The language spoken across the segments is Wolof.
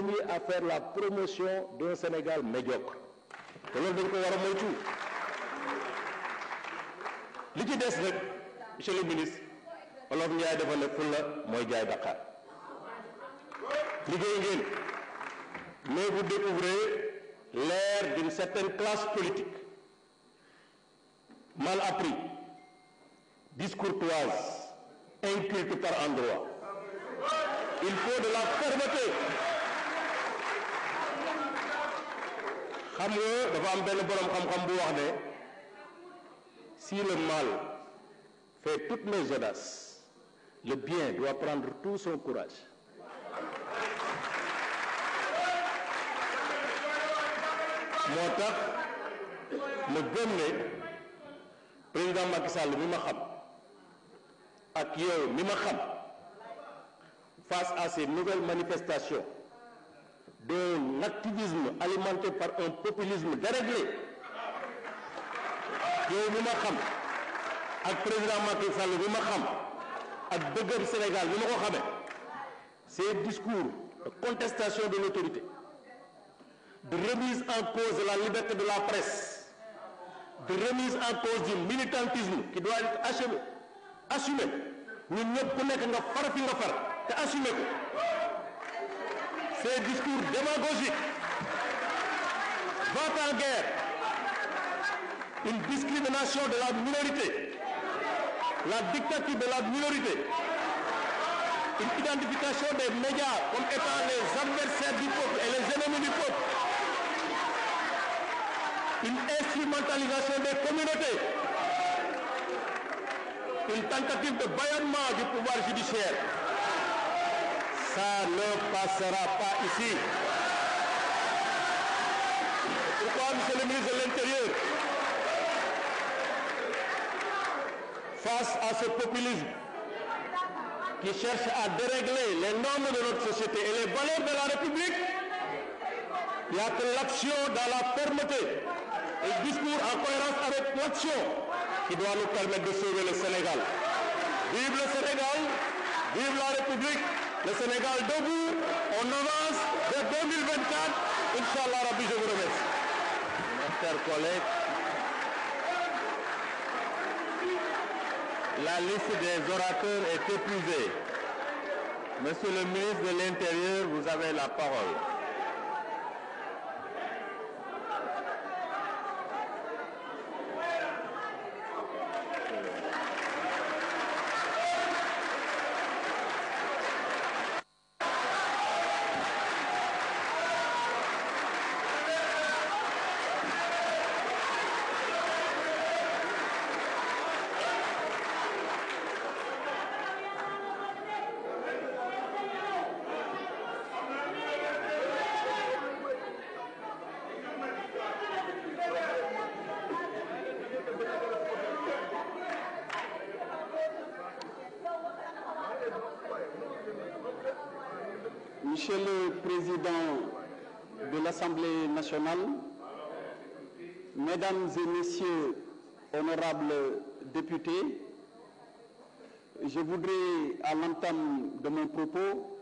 conduit à faire la promotion d'un Sénégal médiocre. te loolu dañ ko war a moytu. li ci des nag monsieur le ministre Wolof Njaay dafa ne fulla mooy jaay Dakar liggéey ngeen mais vous découvrez l'ère d'une certaine classe politique mal appris, discourtoise, inculte par endroits. Il faut de la fermeté. xam nga dafa am benn borom xam-xam bu wax ne si le mal fait toutes mes audaces, le bien doit prendre tout son courage. moo tax ma gëm ne président Macky Sall mi ma xam ak yow mi ma xam face à ces nouvelles manifestations d'un activisme alimenté par un populisme déréglé yow mi ma xam ak président Macky Sall mi ma xam ak bëggam Sénégal mi ma ko xamee ces discours de contestation de l'autorité, de remise en cause de la liberté de la presse, de remise en cause du militantisme qui doit être assumé ñun ñëpp ku nekk nga far fi nga far te assumé ko. Ces discours démagogiques vont en guerre une discrimination de la minorité, la dictature de la minorité, une identification des médias comme étant les adversaires du peuple et les ennemis du peuple, une instrumentalisation des communautés, une tentative de bâillonnement du pouvoir judiciaire. Ça ne passera pas ici. Pourquoi, monsieur le ministre de l'Intérieur, face à ce populisme qui cherche à dérégler les normes de notre société et les valeurs de la République, il n'y a que l'action dans la fermeté et le discours en cohérence avec l'action qui doit nous permettre de sauver le Sénégal. Vive le Sénégal, vive la République, le Sénégal debout, on avance vers 2024, Inch'Allah Rabbi, je vous remercie. Mes chers collègues, la liste des orateurs est épuisée. Monsieur le ministre de l'Intérieur, vous avez la parole. Monsieur le Président de l'Assemblée nationale, Mesdames et Messieurs, honorables députés, je voudrais, à l'entame de mon propos,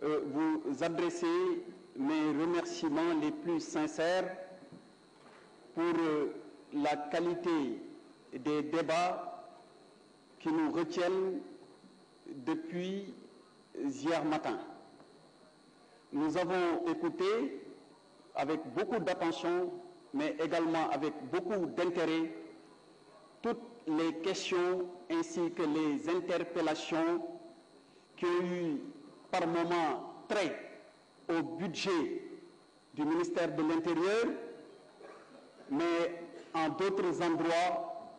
vous adresser mes remerciements les plus sincères pour la qualité des débats qui nous retiennent depuis hier matin. Nous avons écouté avec beaucoup d'attention, mais également avec beaucoup d'intérêt, toutes les questions ainsi que les interpellations qui ont eu par moments trait au budget du ministère de l'Intérieur, mais en d'autres endroits,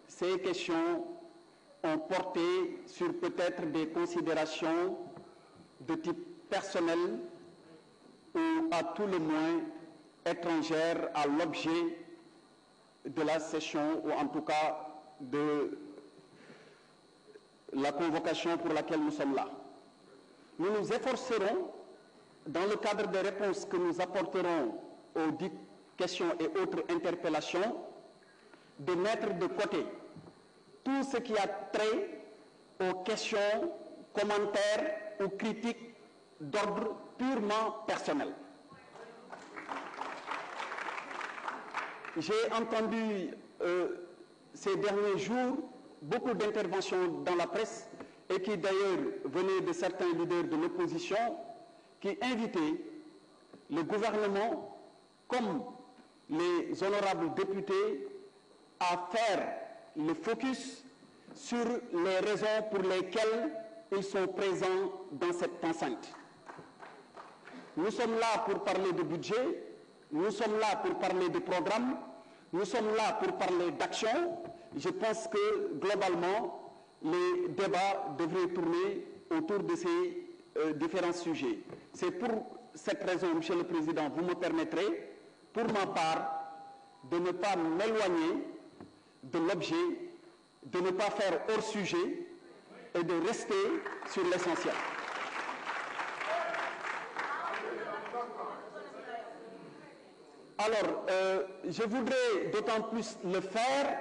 ces questions ont porté sur peut-être des considérations de type personnel ou à tout le moins étrangères à l'objet de la session ou en tout cas de la convocation pour laquelle nous sommes là. Nous nous efforcerons, dans le cadre des réponses que nous apporterons aux dites questions et autres interpellations, de mettre de côté tout ce qui a trait aux questions, commentaires ou critiques d'ordre purement personnel. J'ai entendu ces derniers jours beaucoup d'interventions dans la presse et qui d'ailleurs venaient de certains leaders de l'opposition qui invitaient le gouvernement comme les honorables députés à faire le focus sur les raisons pour lesquelles ils sont présents dans cette enceinte. Nous sommes là pour parler de budget, nous sommes là pour parler de programme, nous sommes là pour parler d'action. Je pense que globalement, les débats devraient tourner autour de ces différents sujets. C'est pour cette raison, Monsieur le Président, vous me permettrez, pour ma part, de ne pas m'éloigner de l'objet, de ne pas faire hors sujet et de rester sur l'essentiel. Alors, je voudrais d'autant plus le faire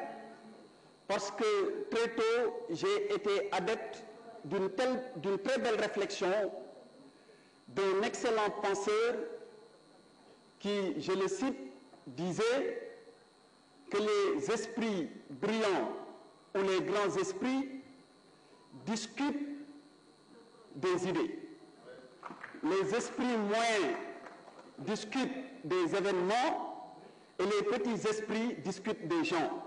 parce que très tôt, j'ai été adepte d'une très belle réflexion d'un excellent penseur qui, je le cite, disait que les esprits brillants ou les grands esprits discutent des idées. Les esprits moyens discutent des événements et les petits esprits discutent des gens.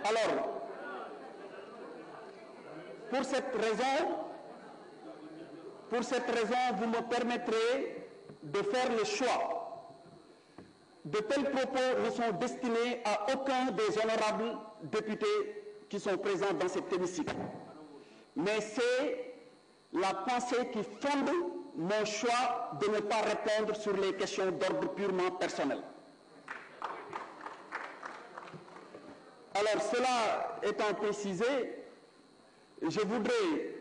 Alors, pour cette raison, vous me permettrez de faire le choix. De tels propos ne sont destinés à aucun des honorables députés qui sont présents dans cet hémicycle. Mais c'est la pensée qui fonde mon choix de ne pas répondre sur les questions d'ordre purement personnel. Alors, cela étant précisé, je voudrais,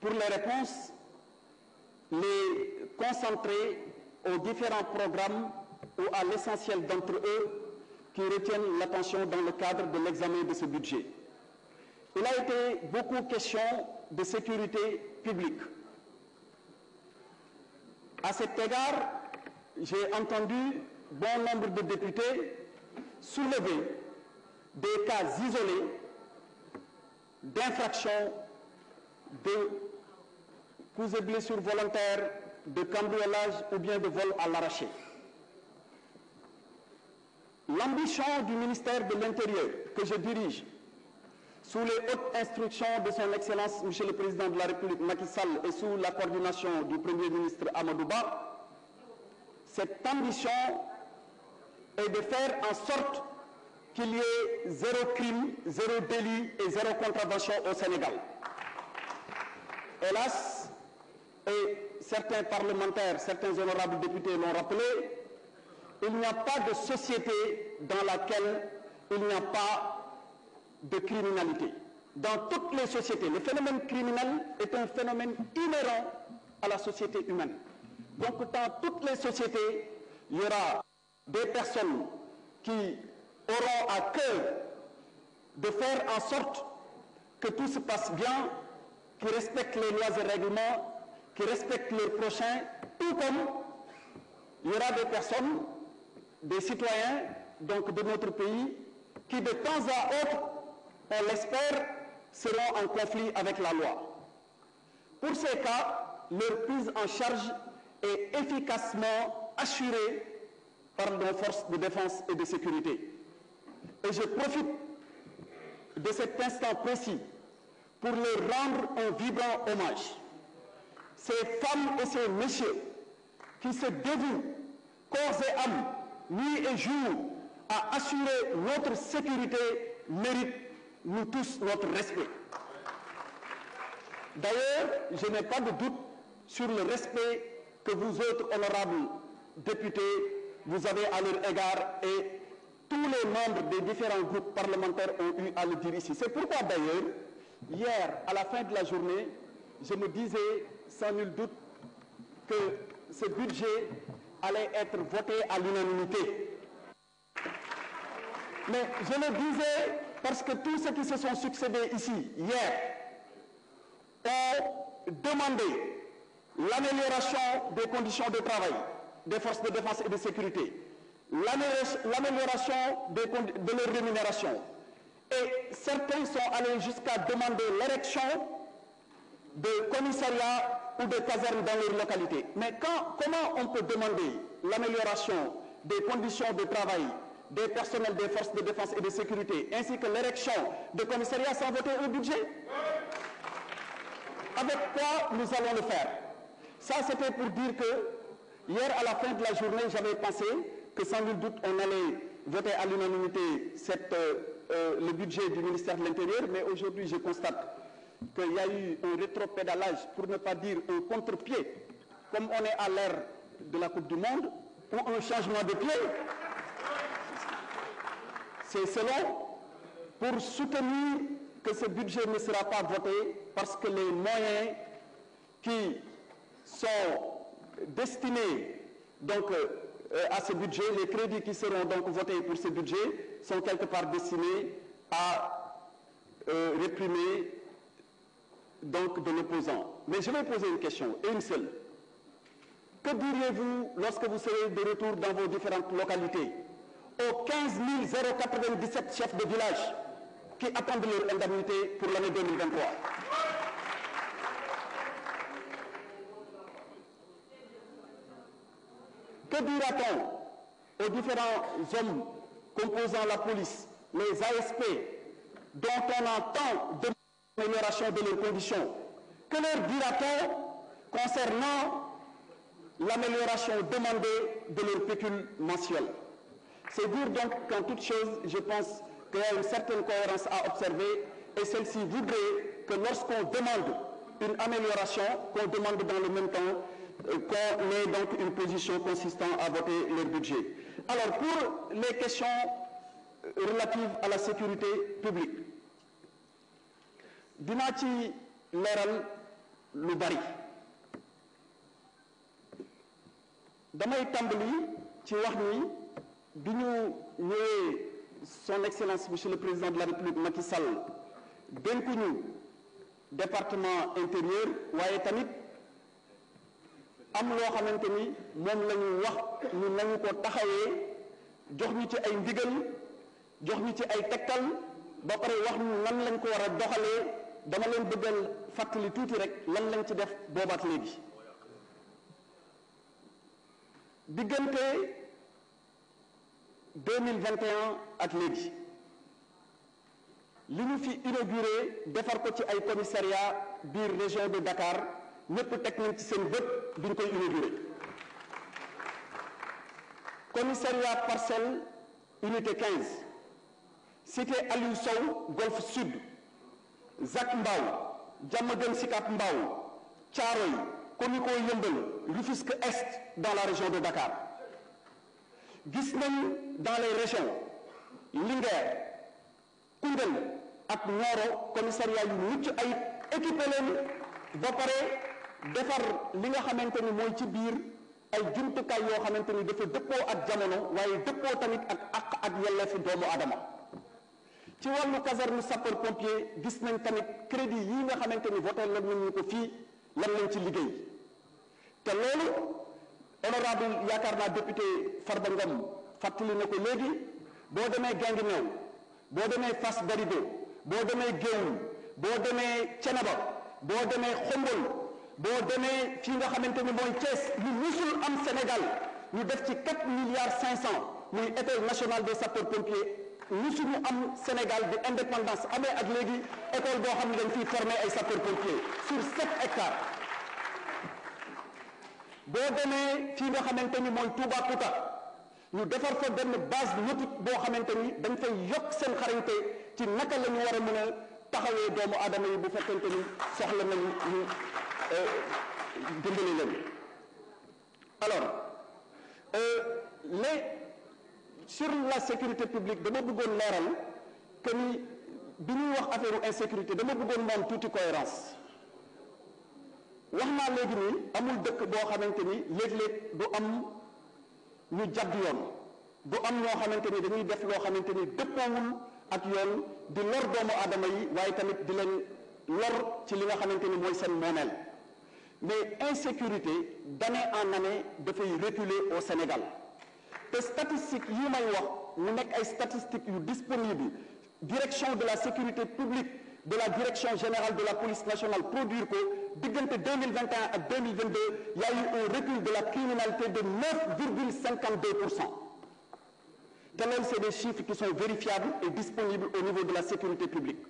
pour les réponses, les concentrer aux différents programmes ou à l'essentiel d'entre eux qui retiennent l'attention dans le cadre de l'examen de ce budget. Il a été beaucoup question de sécurité publique. À cet égard, j'ai entendu bon nombre de députés soulever des cas isolés d'infraction, de coups et blessures volontaires, de cambriolage ou bien de vol à l'arraché. L'ambition du ministère de l'Intérieur que je dirige, sous les hautes instructions de son Excellence, Monsieur le Président de la République Macky Sall et sous la coordination du Premier ministre Amadou Ba, cette ambition est de faire en sorte qu'il y ait zéro crime, zéro délit et zéro contravention au Sénégal. Hélas, et certains parlementaires, certains honorables députés l'ont rappelé, il n'y a pas de société dans laquelle il n'y a pas de criminalité. Dans toutes les sociétés, le phénomène criminel est un phénomène inhérent à la société humaine. Donc dans toutes les sociétés, il y aura des personnes qui auront à cœur de faire en sorte que tout se passe bien, qui respectent les lois et règlements, qui respectent les prochains, tout comme il y aura des personnes, des citoyens donc de notre pays, qui de temps à autre, on l'espère, seront en conflit avec la loi. Pour ces cas, leur prise en charge est efficacement assurée par nos forces de défense et de sécurité. Et je profite de cet instant précis pour leur rendre un vibrant hommage. Ces femmes et ces messieurs qui se dévouent corps et âme, nuit et jour, à assurer notre sécurité méritent, nous tous, notre respect. D'ailleurs, je n'ai pas de doute sur le respect que vous autres honorables députés, vous avez à leur égard et tous les membres des différents groupes parlementaires ont eu à le dire ici. C'est pourquoi d'ailleurs, hier, à la fin de la journée, je me disais sans nul doute que ce budget allait être voté à l'unanimité. Mais je le disais parce que tous ceux qui se sont succédés ici, hier, ont demandé l'amélioration des conditions de travail des forces de défense et de sécurité, l'amélioration de leur rémunération. Et certains sont allés jusqu'à demander l'érection de commissariats ou de casernes dans leur localité. Mais comment on peut demander l'amélioration des conditions de travail des personnels des forces de défense et de sécurité, ainsi que l'érection de commissariats sans voter un budget? Avec quoi nous allons le faire? Ça, c'était pour dire que hier, à la fin de la journée, j'avais pensé que sans nul doute, on allait voter à l'unanimité le budget du ministère de l'Intérieur, mais aujourd'hui, je constate qu'il y a eu un rétropédalage, pour ne pas dire un contre-pied, comme on est à l'ère de la Coupe du Monde, ou un changement de pied. C'est selon pour soutenir que ce budget ne sera pas voté parce que les moyens qui sont destinés donc à ce budget, les crédits qui seront donc votés pour ce budget sont quelque part destinés à réprimer donc de l'opposant. Mais je vais poser une question, et une seule. Que diriez-vous lorsque vous serez de retour dans vos différentes localités aux 15 097 chefs de village qui attendent leur indemnité pour l'année 2023? Que dira-t-on aux différents hommes composant la police, les ASP, dont on entend de l'amélioration de leurs conditions? Que leur dira-t-on concernant l'amélioration demandée de leur pécule mensuelle? C'est dire donc qu'en toute chose, je pense qu'il y a une certaine cohérence à observer, et celle-ci voudrait que lorsqu'on demande une amélioration, qu'on demande dans le même temps qu'on ait donc une position consistant à voter leur budget. Alors, pour les questions relatives à la sécurité publique, dinaa ci leeral lu bari. damay tàmbali ci wax ni bi ñu ñëwee son excellence monsieur le président de la république Macky Sall dénkuñu département intérieur, waaye tamit am loo xamante ni moom la ñu wax ñu nañu ko taxawee, jox ñu ci ay ndigal, jox ñu ci ay tegtal, ba pare wax ñu lan lañ ko war a doxalee. Dama leen bëggal fàttali tuuti rek lan lañ ci def boobaat léegi. Diggante 2021 ak léegi li ñu fi inauguré defar ko ci ay commissariat biir région de Dakar ñëpp teg nañ ci seen bët bi ñu koy inauguré. Commissariat Parcelles unité 15, cité Aliou Sow Golf Sud, Zac Mbao, Diamaguène Sicap Mbao, Thiaroye, Comico Yeumbeul, Rufisque Est dans la région de Dakar. Gis nañ dans les régions Linguère, Koungheul ak Nioro commissariat yu mucc ay équipé leen ba pare defar li nga xamante ni mooy ci biir ay jumtukaay yoo xamante ni dafa dëppoo ak jamono waaye dëppoo tamit ak àq ak yelleefu doomu aadama. Ci wàllu caserne sapeur pompier gis nañ tamit crédit yi nga xamante ni voté lan nañu ko fii lan lañ ci liggéey te loolu honorable yaakaar naa député Farba Ngom fàttali na ko léegi. Boo demee Guinguinéo, boo demee Fass Barigo, boo demee Géoul, boo demee Thiénaba, boo demee Xombol, boo demee fii nga xamante ni mooy Thiès lu musul am Sénégal ñu def ci 4,5 milliards muy école nationale des sapeurs pompiers musuñu am Sénégal bi indépendance amee ak léegi école boo xam ne dañ fiy former ay sapeurs pompiers sur 7 hectares. Boo demee fii nga xamante ni mooy Toubacouta ñu defar fa benn base nautique boo xamante ni dañ fay yokk seen xarañte ci naka la ñu war a mën a taxawee doomu aadama yi bu fekkente ni soxla nañu ñu dimbali leen. Alors sur la sécurité publique dama bëggoon leeral que ni bi ñuy wax affaire insécurité dama bëggoon moom tuuti cohérence. Wax naa léegi nii amul dëkk boo xamante ni léeg-léeg du am ñu jàdd yoon du am ñoo xamante ni dañuy def loo xamante ni dëppoowul ak yoon di lor doomu aadama yi waaye tamit di leen lor ci li nga xamante ni mooy seen moomeel mais insécurité d'année en année dafay reculer au Sénégal te statistiques yi may wax mu nekk ay statistiques yu disponible direction de la sécurité publique de la direction générale de la police nationale produire ko diggante 2021 ak 2022 il y a eu un recul de la criminalité de 9,52%. te loolu c'est des chiffres qui sont vérifiables et disponibles au niveau de la sécurité publique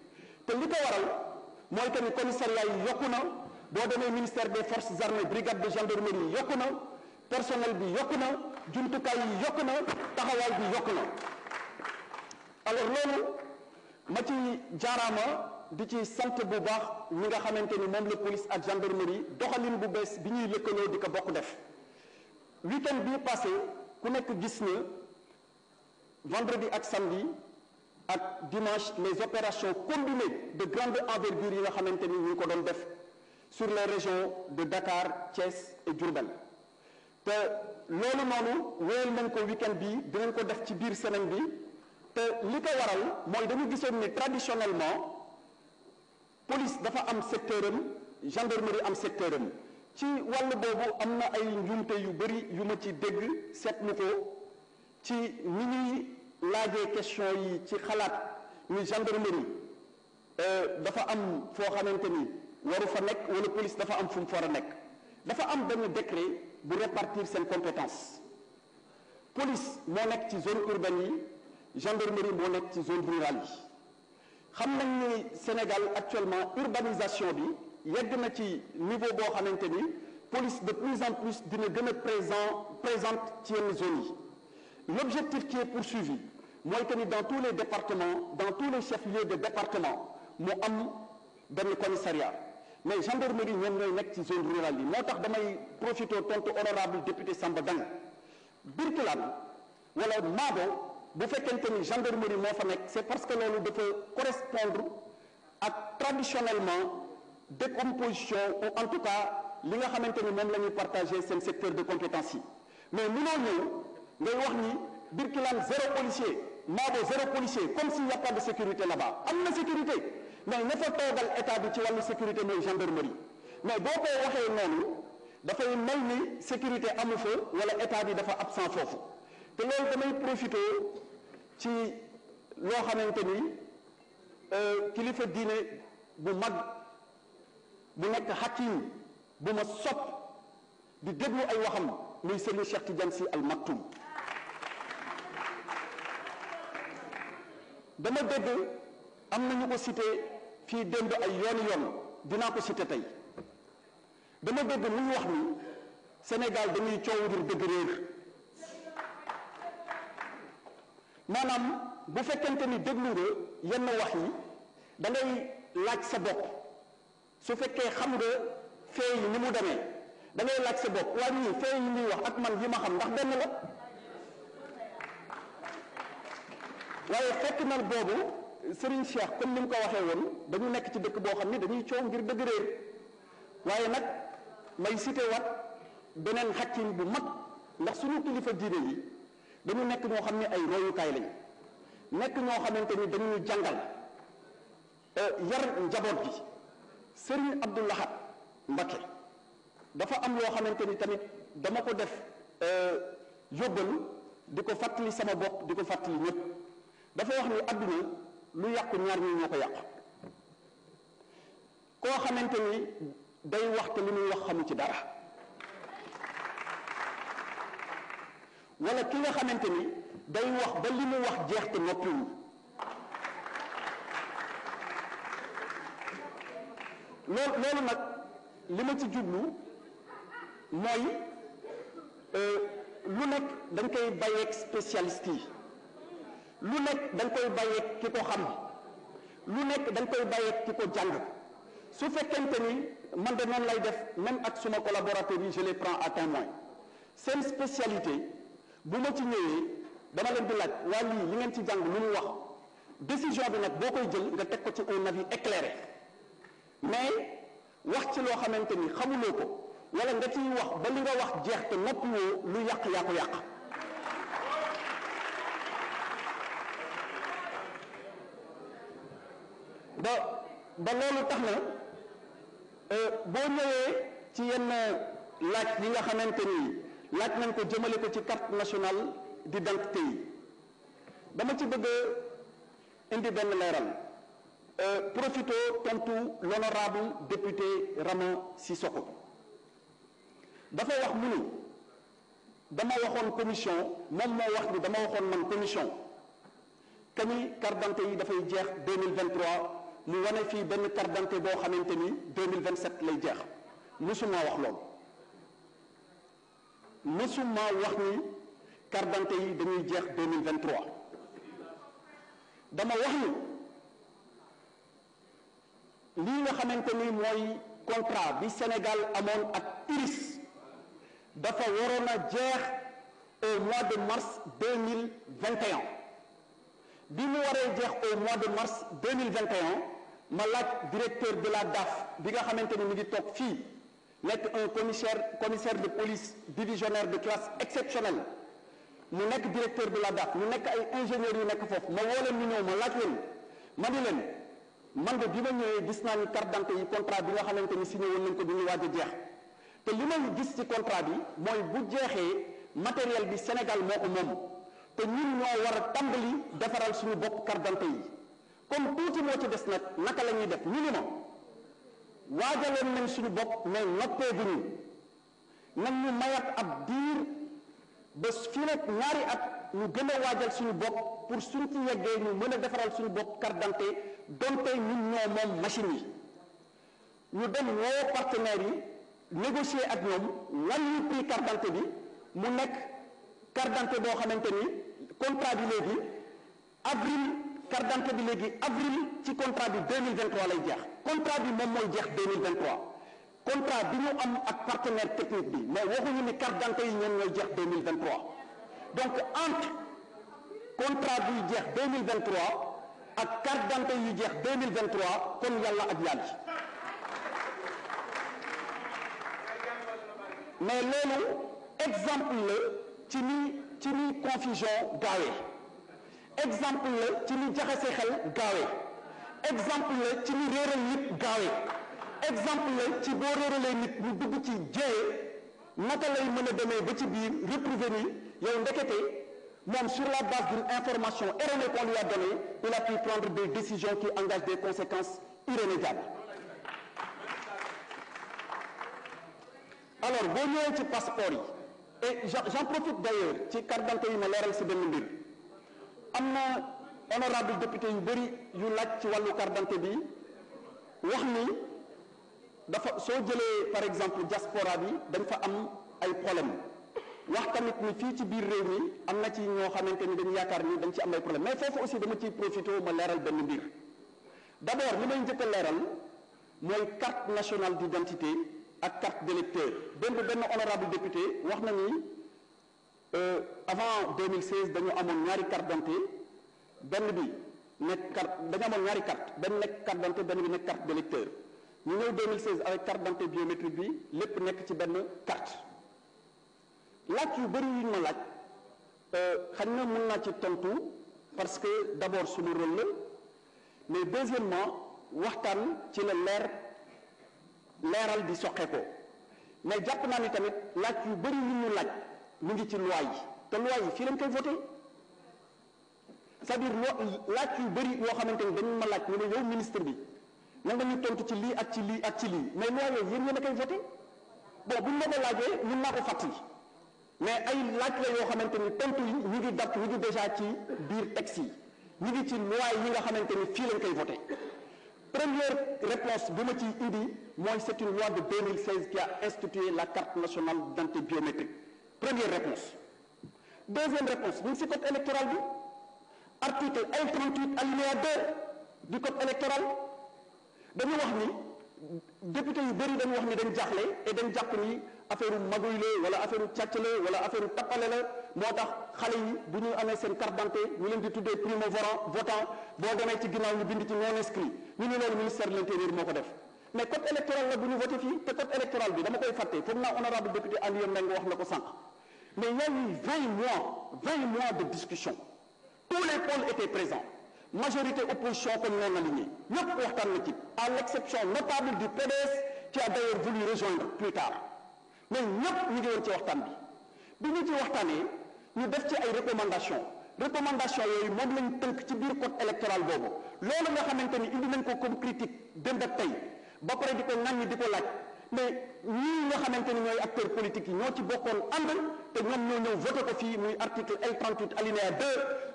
te li ko waral mooy que ni commissariat yi yokku na boo demee ministère des forces armées brigade de gendarmerie yokku na personnel bi yokku na jumtukaay yi yokku na taxawaay bi yokku na alors loolu ma ci jaaraama di ci sant bu baax ñi nga xamante ni moom la police ak gendarmerie doxalin bu bees bi ñuy lëkkaloo di ko bokk def week-end bii passé ku nekk gis na vendredi ak samedi ak dimanche les opérations combinées de grande envergure yi nga xamante ni ñu ngi ko doon def sur les régions de Dakar, Thiès et Diourbel te loolu noonu wéyal nañ ko week-end bi dinañ ko def ci biir semaine bi te li ko waral mooy dañu gisoon ni traditionnellement police dafa am secteur am gendarmerie am secteur am ci wàll boobu am na ay njuumte yu bëri yu ma ci dégg seetlu ko ci ni ñuy laajee question yi ci xalaat ni gendarmerie dafa am foo xamante ni waru fa nekk wala police dafa am fu mu war a nekk dafa am benn décret bu répartir seen compétence police moo nekk ci zone urbaine yi gendarmerie moo nekk ci zone rurale yi xam nañ ni Sénégal actuellement urbanisation bi yegg na ci niveau boo xamante ni police de plus en plus dina gën a présente ci yenn zones yi l'objectif qui est poursuivi mooy que ni dans tous les départements dans tous les chefs-lieux de département mu am benn commissariat mais gendarmerie ñoom ñooy nekk ci zone rurale yi moo tax damay profiter tontu honorable député Samba Dang Birkelane wala Maabo bu fekkente ni gendarmerie moo fa nekk c'est parce que loolu dafa correspondre ak traditionnellement décomposition ou en tout cas li nga xamante ni moom la ñuy partager seen secteur de compétence yi mais mënoo ñëw ngay wax ni Birkelane 0 policier Maabo 0 policier comme s'il n'y a pas de sécurité là-bas am na sécurité mais ña fa toogal état bi ci wàllu sécurité mooy gendarmerie mais boo ko waxee noonu dafay mel ni sécurité amu fa wala état bi dafa absent foofu te loolu damay profité ci loo xamante ni kilifa diine bu mag bu nekk hakim bu ma sopp di déglu ay waxam muy Serigne Cheikh Tidiane Sy Al Maktoum dama dégg am nañu ko cité fii démb ay yoon dinaa ko cité tey dama dégg muy wax ni Sénégal dañuy coow ngir dëgg réer maanaam bu fekkente ni déglu nga yenn wax yi da ngay laaj sa bopp su fekkee xam nga fee yi ni mu demee da ngay laaj sa bopp waa ñii fee yi muy wax ak man yi ma xam ndax benn la waaye fekk na boobu Serigne Cheikh comme ni mu ko waxee woon dañu nekk ci dëkk boo xam ni dañuy coow ngir dëgg réer waaye nag may cité wat beneen xàccin bu mag ndax suñu kilifa diine yi dañu nekk ñoo xam ne ay royukaay lañu nekk ñoo xamante ni dañuy jàngal yar njaboot gi Serigne Abdou Lahad Mbacké dafa am loo xamante ni tamit dama ko def yóbbal di ko fàttali sama bopp di ko fàttali ñëpp dafa wax ni àdduna lu yàqu ñaar ñi ñoo ko yàq koo xamante ni day wax te li muy wax xamu ci dara wala ki nga xamante ni day wax ba li mu wax jeex te noppiwul loolu nag li ma ci jublu mooy lu nekk dañ koy bàyyeeg spécialiste yi lu nekk dañ koy bàyyeeg ki ko xam lu nekk dañ koy bàyyeeg ki ko jàng su fekkente ni man de noonu lay def même ak suma collaborateurs yi je les prends à témoin seen spécialité bu ma ci ñëwee dama leen di laaj waa lii li ngeen ci jàng lu mu wax décision bi nag boo koy jël nga teg ko ci un avis éclairé mais wax ci loo xamante ni xamuloo ko wala nga ciy wax ba li nga wax jeex te noppiwoo lu yàq yaa ko yàq ba loolu tax na boo ñëwee ci yenn laaj yi nga xamante ni laaj nañ ko jëmale ko ci carte nationale d'identité yi dama ci bëgg indi benn leeral profito tontu l'honorable député Rama Sissoko dafa wax mu ni dama waxoon commission moom moo wax ni dama waxoon man commission que ni carte d'identité yi dafay jeex 2023 mu wane fii benn carte d'identité boo xamante ni 2027 lay jeex musuma wax loolu musuma wax ni carte d'identité yi dañuy jeex 2023 dama wax ni lii nga xamante ni mooy contrat bi Sénégal amoon ak Iris dafa waroon a jeex au mois de mars 2021 bi mu waree jeex au mois de mars 2021 ma laaj directeur de la DAF bi nga xamante ni mi ngi toog fii nekk un commissaire de police divisionnaire de classe exceptionnelle mu nekk directeur de la DAF mu nekk ay ingénieurs yu nekk foofu ma woo leen ñu ñëw ma laaj leen ma ni leen man de bi ma ñëwee gis naa ni carte d'identité yi contrat bi nga xamante ni signé woon nañ ko bi ñu waaj a jeex te li may gis ci contrat bi mooy bu jeexee matériel bi Sénégal moo ko moom te ñun ñoo war a tàmbali defaral suñu bopp carte d'identité yi comme tuuti moo ci des nag naka la ñuy def ñu ni ma waajaloon nañ suñu bopp mais noppeeguñu nag ñu mayat ab diir ba fii nag ñaari at ñu gën a waajal suñu bopp pour suñ ci yeggee ñu mën a defaral suñu bopp carte d'identité donte ñun ñoo moom machine yi ñu dem woo partenaires yi négocier ak ñoom lan ñu prix carte d'identité bi mu nekk carte d'identité boo xamante ni contrat bi léegi avril carte d'identité bi léegi avril ci contrat bi 2023 lay jeex contrat bi moom mooy jeex 2023 contrat bi ñu am ak partenaire technique bi mais waxuñu ni carte d'identité yi ñoom ñooy jeex 2023 donc entre contrat buy jeex 2023 ak carte d'identité yu jeex 2023 kon yàlla ak yàlla mais loolu exemple la ci ni confusion gaawee exemple la ci ni jaxase xel gaawee exemple la ci ni réeral nit gaawee exemple la ci boo réeralee nit ñu dugg ci jéye naka lay mën a demee ba ci biir retrouver ni yow ndekete moom sur la base d'une information erronée qu'on lui a donnée il a pu prendre des décisions qui engagent des conséquences irrémédiables. Alors boo ñëwee ci passeport yi et j'en profite d'ailleurs ci carte d'identité yi ma leeral si benn mbir am na honorable député yu bëri yu laaj ci wàllu carte d'identité bi wax ni dafa soo jëlee par exemple diaspora bi dañ fa am ay problème wax tamit ni fii ci biir réew mi am na ci ñoo xamante ni dañu yaakaar ni dañ ci am ay problème mais foofu aussi dama ciy profité ma leeral benn mbir d'abord li may njëkk a leeral mooy carte nationale d'identité ak carte d'électeur benn honorable député wax na ni avant 2016 dañu amoon ñaari carte d'identité benn bi nekk carte dañu amoon ñaari carte benn nekk carte d'identité benn bi nekk carte d'électeur ñu ñëw 2016 avec carte d'identité biométrique bi lépp nekk ci benn carte laaj yu bëri yuñ ma laaj xañ na mën naa ci tontu parce que d'abord suñu rôle la mais deuxièmement waxtaan ci la leeral di soqe ko mais jàpp naa ni tamit laaj yu bëri yu ñu laaj mu ngi ci loi yi te loi yi fii lañ koy voté c'est-à-dire laaj yu bëri yoo xamante ni dañu ma laaj ñu ne yow ministre bi na nga ñu tontu ci lii ak ci lii ak ci lii mais loi yooyu yéen yéen a koy voté bon buñ ma ko laajee mën naa ko fàttali mais ay laaj la yoo xamante ni tontu yi ñu ngi dab ñu ngi déjà ci biir texte yi ñu ngi ci loi yi nga xamante ni fii lañ koy voté première réponse bi ma ciy indi mooy c'est une loi de 2016 qui a institué la carte nationale d'identité biométrique première réponse deuxième réponse ñu ngi si code électoral bi article L38 alinéa 2 du code électoral dañu wax ni député yu bëri dañu wax ni dañ jaaxle et dañ jàpp ni affaire maguy la wala affaire càcc la wala affaire tappale la moo tax xale yi bu ñu amee seen carte d'identité ñu leen di tuddee primo votant boo demee ci ginnaaw ñu bind ci non inscrit ñu ne loolu ministère de l'intérieur moo ko def mais code électoral la bu ñu voté fii te code électoral bi dama koy fàtte foog naa honorable député Aliou Mbengue wax na ko sànq mais il y a eu 20 mois de discussion tous les pôles étaient présents majorité opposition comme non alignée ñëpp waxtaan na ci à l'exception notable du PDS qui a d'ailleurs voulu rejoindre plus tard mais ñëpp ñu ngi woon ci waxtaan bi ñu ci waxtaanee ñu def ci ay recommandations yooyu moom lañ tënk ci biir code électoral boobu loolu nga xamante ni indi nañ ko comme critique démb ak tey ba pare di ko ŋàññi di ko laaj mais ñii nga xamante ni ñooy acteurs politiques yi ñoo ci bokkoon ànd te ñoom ñoo ñëw voté ko fii muy article L38 alinéa 2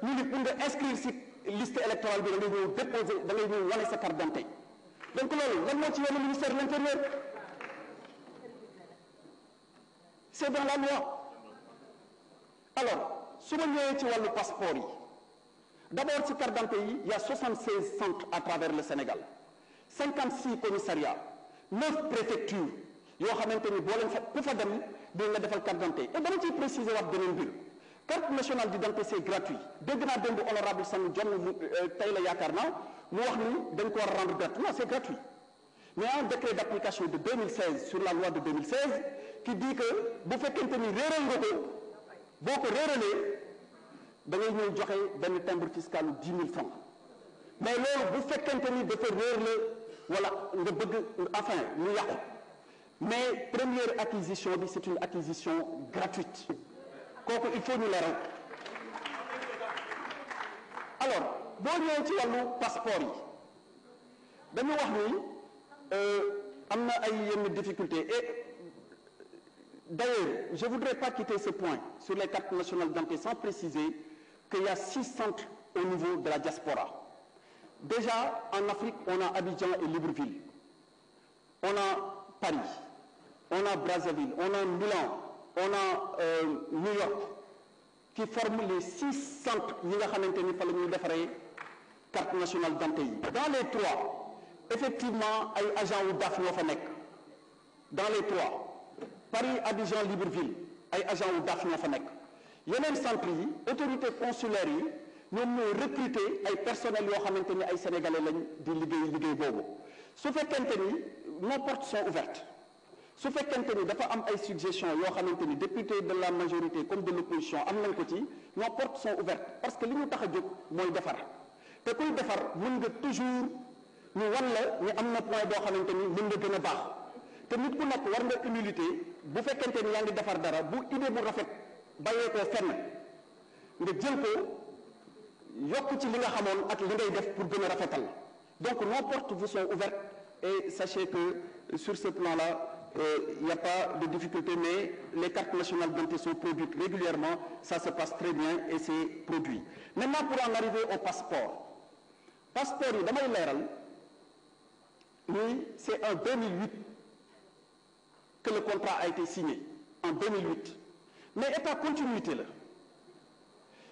ñu ni pour nga inscrire si liste électorale bi da ngay ñëw déposer da ngay ñëw wane sa carte d'identité donc loolu lan moo ci yoonu ministère de l'Intérieur c'est dans la loi alors su ma ñëwee ci wàllu passeport yi d'abord ci carte d'identité yi il y a 76 centres à travers le Sénégal 56 commissariats 9 préfectures yoo xamante ni boo leen fa ku fa dem di nga defal carte d'identité et dama ciy préciser waat beneen mbir carte nationale d'identité c'est gratuit dégg naa démb honorable Sanu Dione mu tey la yaakaar naa mu wax ni dañ ko war a rendre gratuit non c'est gratuit mais un décret d'application de 2016 sur la loi de 2016 qui dit que bu fekkente ni réeral nga ko boo ko réeralee da ngay ñëw joxe benn timbre fiscal u 10 000 francs mais loolu bu fekkente ni dafa réer la wala nga bëgg enfin ñu yàqu mais première acquisition bi c'est une acquisition gratuite kooku il faut ñu leeral alors boo ñëwee ci wàllu passeport yi dañu wax ni am na ay yenn difficultés et d'ailleurs je voudrais pas quitter ce point sur les cartes nationales d'identité sans préciser qu'il y a 6 centres au niveau de la diaspora. Déjà en Afrique on a Abidjan et Libreville, on a Paris, on a Brazzaville, on a Milan, on a New York qui forment les 6 centres yi nga xamante ni fa la ñuy defaree carte nationale d'identité yi. Dans les 3 effectivement ay agents wu DAF ñoo fa nekk dans les 3 Paris, Abidjan, Libreville ay agents wu DAF ñoo fa nekk yeneen centres yi autorités consulaires yi ñoom ñooy recruter ay personnels yoo xamante ni ay sénégalais lañ di liggéey boobu su fekkente ni nos portes sont ouvertes su fekkente ni dafa am ay suggestions yoo xamante ni députés de la majorité comme de l'opposition am nañ ko ci nos portes sont ouvertes parce que li ñu tax a jóg mooy defar te kuy defar mën nga toujours ñu wan la ni am na point boo xamante ni mën nga gën a baax te nit ku nekk war nga humilité bu fekkente ni yaa ngi defar dara bu idée bu rafet bàyyee koo fenn nga jël ko yokk ci li nga xamoon ak li ngay def pour gën a rafetal donc nos portes vous sont ouvertes et sachez que sur ce plan-là il n'y a pas de difficulté mais les cartes nationales d'identité sont produites régulièrement ça se passe très bien et c'est produit maintenant pour en arriver au passeport yi damay leeral ni c'est en 2008 que le contrat a été signé en 2008 mais état continuité la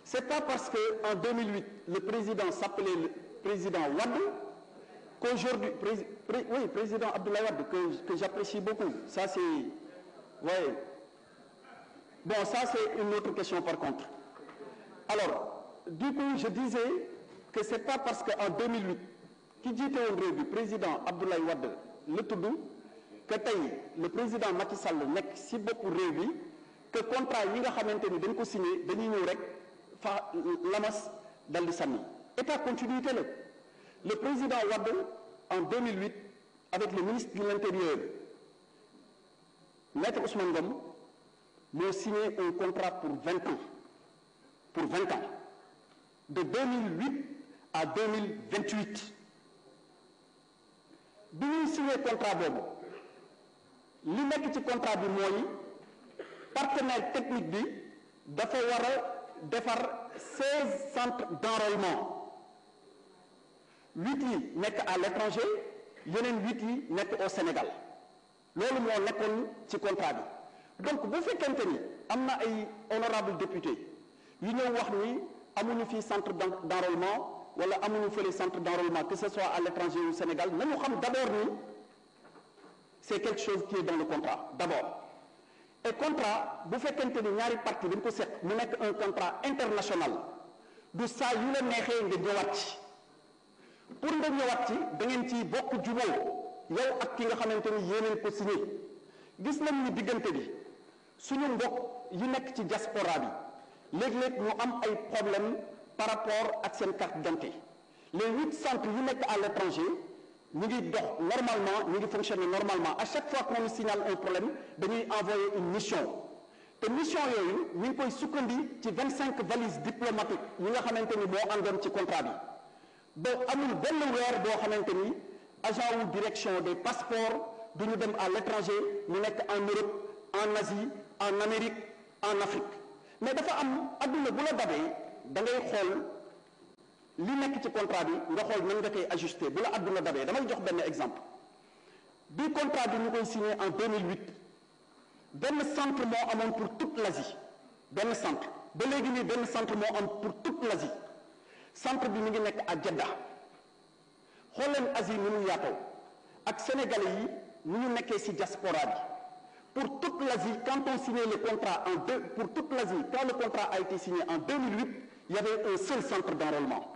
c'est pas parce que en 2008 le président s'appelait le président Wade qu'aujourd'hui oui président Abdoulaye Wade que j'apprécie beaucoup ça c'est ouais bon ça c'est une autre question par contre alors du coup je disais que c'est pas parce que en 2008 ki jiite woon réew bi président Abdoulaye Wade la tudd que tey le président Macky Sall nekk ci boppu réew bi que contrat yi nga xamante ni dañ ko signé dañuy ñëw rek fa lamas dal di sànni état continuité la le président Wade en 2008 avec le ministre de l'Intérieur maître Ousmane Ngom moo signé un contrat pour 20 ans de 2008 à 2028 bi ñuy signé contrat boobu li nekk ci contrat bi mooy partenaire technique bi dafa war a defar 16 centres d'enrôlement 8 yi nekk à l'étranger yeneen 8 yi nekk au Sénégal loolu moo nekkoon ci contrat bi donc bu fekkente ni am na ay honorables députés yu ñëw wax ni amuñu fii centre d'enrôlement wala amuñu fële centre d'enrôlement que ce soit à l'étranger ou au Sénégal nañu xam d'abord ni c'est quelque chose qui est dans le contrat d'abord et contrat bu fekkente ni ñaari parti dañ ko seq mu nekk un contrat international du saa yu la neexee nga ñëwaat ci pour nga ñëwaat ci da ngeen ci bokk jubóo yow ak ki nga xamante ni yéeneen ko signé gis nañ ni diggante bi suñu mbokk yi nekk ci diaspora bi léeg-léeg ñu am ay problème par rapport ak seen carte d'identité les 8 centres yu nekk à l'étranger ñu ngi dox normalement ñu ngi fonctionner normalement à chaque fois qu'on nous signale un problème dañuy envoyer une mission te mission yooyu ñu ngi koy sukkandi ci 25 valises diplomatiques yi nga xamante ni moo àndoon ci contrat bi ba amul benn weer boo xamante ni agent wu direction des passeports du ñu dem à l'étranger ñu nekk en Europe en Asie en Amérique en Afrique mais dafa am adduna bu la dabee da ngay xool li nekk ci contrat bi nga xool nan nga koy ajusté bu la adduna dabee damay jox benn exemple bi contrat bi ñu koy signé en 2008 benn centre moo amoon pour toute l'Asie benn centre ba léegi nii benn centre moo am pour toute l'Asie centre bi mi ngi nekk à Jeddah xool leen Asie ni mu yaatoo ak sénégalais yi ni ñu nekkee ci diaspora bi pour toute l'Asie quand on signait le contrat pour toute l'Asie quand le contrat a été signé en 2008 il y avait un seul centre d'enrôlement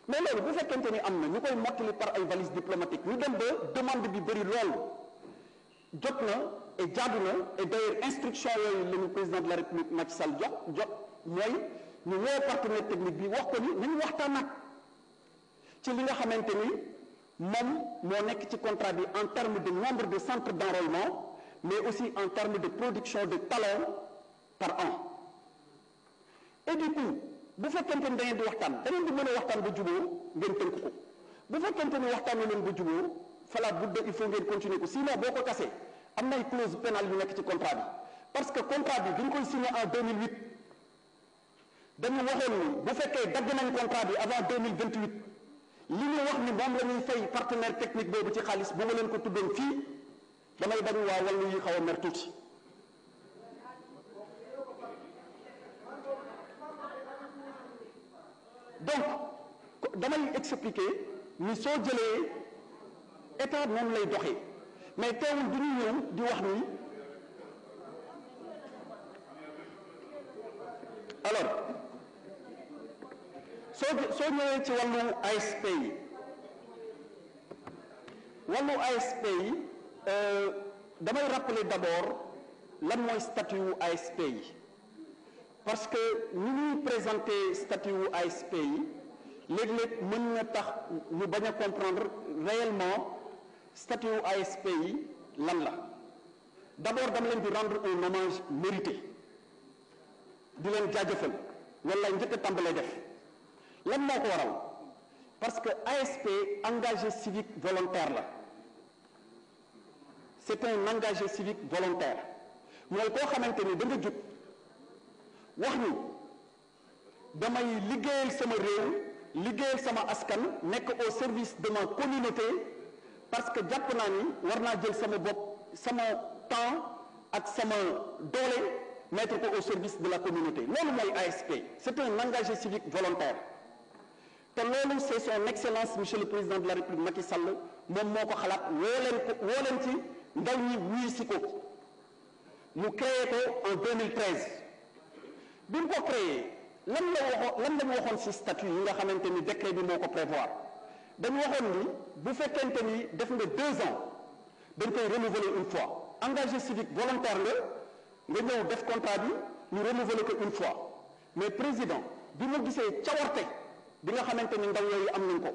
mais loolu bu fekkente ni am na ñu koy mottali par ay valises diplomatiques ñu dem ba demande bi bëri lool jot na et jaadu na et d'ailleurs instruction yooyu la ñu président de la République Macky Sall jot mooy ñu woo partenaire technique bi wax ko ni nañu waxtaan ak ci li nga xamante ni moom moo nekk ci contrat bi en termes de nombre de centres d'enrôlement mais aussi en termes de production de talents par an et du coup bu fekkente ni da ngeen di waxtaan da ngeen di mën a waxtaan ba jubóo ngeen tënk ko bu fekkente ni waxtaanu leen ba jubóo fala budde il faut ngeen continuer ko sinon boo ko kasee am nay clause pénale yu nekk ci contrat bi parce que contrat bi bi ñu koy signé en 2008 dañu waxoon ni bu fekkee dagg nañ contrat bi avant 2028 li ñu wax ni moom la ñuy fay partenaire technique boobu ci xaalis bu ma leen ko tuddoon fii damay bañ waa wàllu yi xaw a mer tuuti donc damay expliquer ni soo jëlee état moom lay doxee mais teewul du ñu ñëw di wax ni alors soo ñëwee ci wàllu ASP yi damay rappeler d'abord lan mooy statut wu ASP yi parce que ni ñuy présenter statut wu ASP yi léeg-léeg mën na tax ñu bañ a comprendre réellement statut wu ASP yi lan la d'abord dama leen di rendre un hommage mérité di leen jaajëfal wala njëkk a tàmbalee def lan moo ko waral parce que ASP engagé civique volontaire la c'est un engagé civique volontaire mooy koo xamante ni da nga jóg wax ni damay liggéeyal sama réew liggéeyal sama askan nekk au service de ma communauté parce que jàpp naa ni war naa jël sama bopp sama temps ak sama doole mettre ko au service de la communauté loolu mooy ASP c'est un engagé civique volontaire te loolu c'est son excellence monsieur le président de la République Macky Sall moom moo ko xalaat woo leen ci ndaw ñi wuy si ko mu créé ko en 2013 bi mu ko créé lan la ñu waxoon ci statut yi nga xamante ni décret bi moo ko prévoir dañu waxoon ni bu fekkente ni def nga 2 ans dañ koy renouveler une fois engagé civique volontaire nga ñëw def contrat bi ñu renouveler ko une fois mais président bi mu gisee cawarte bi nga xamante ni ndaw yooyu am nañ ko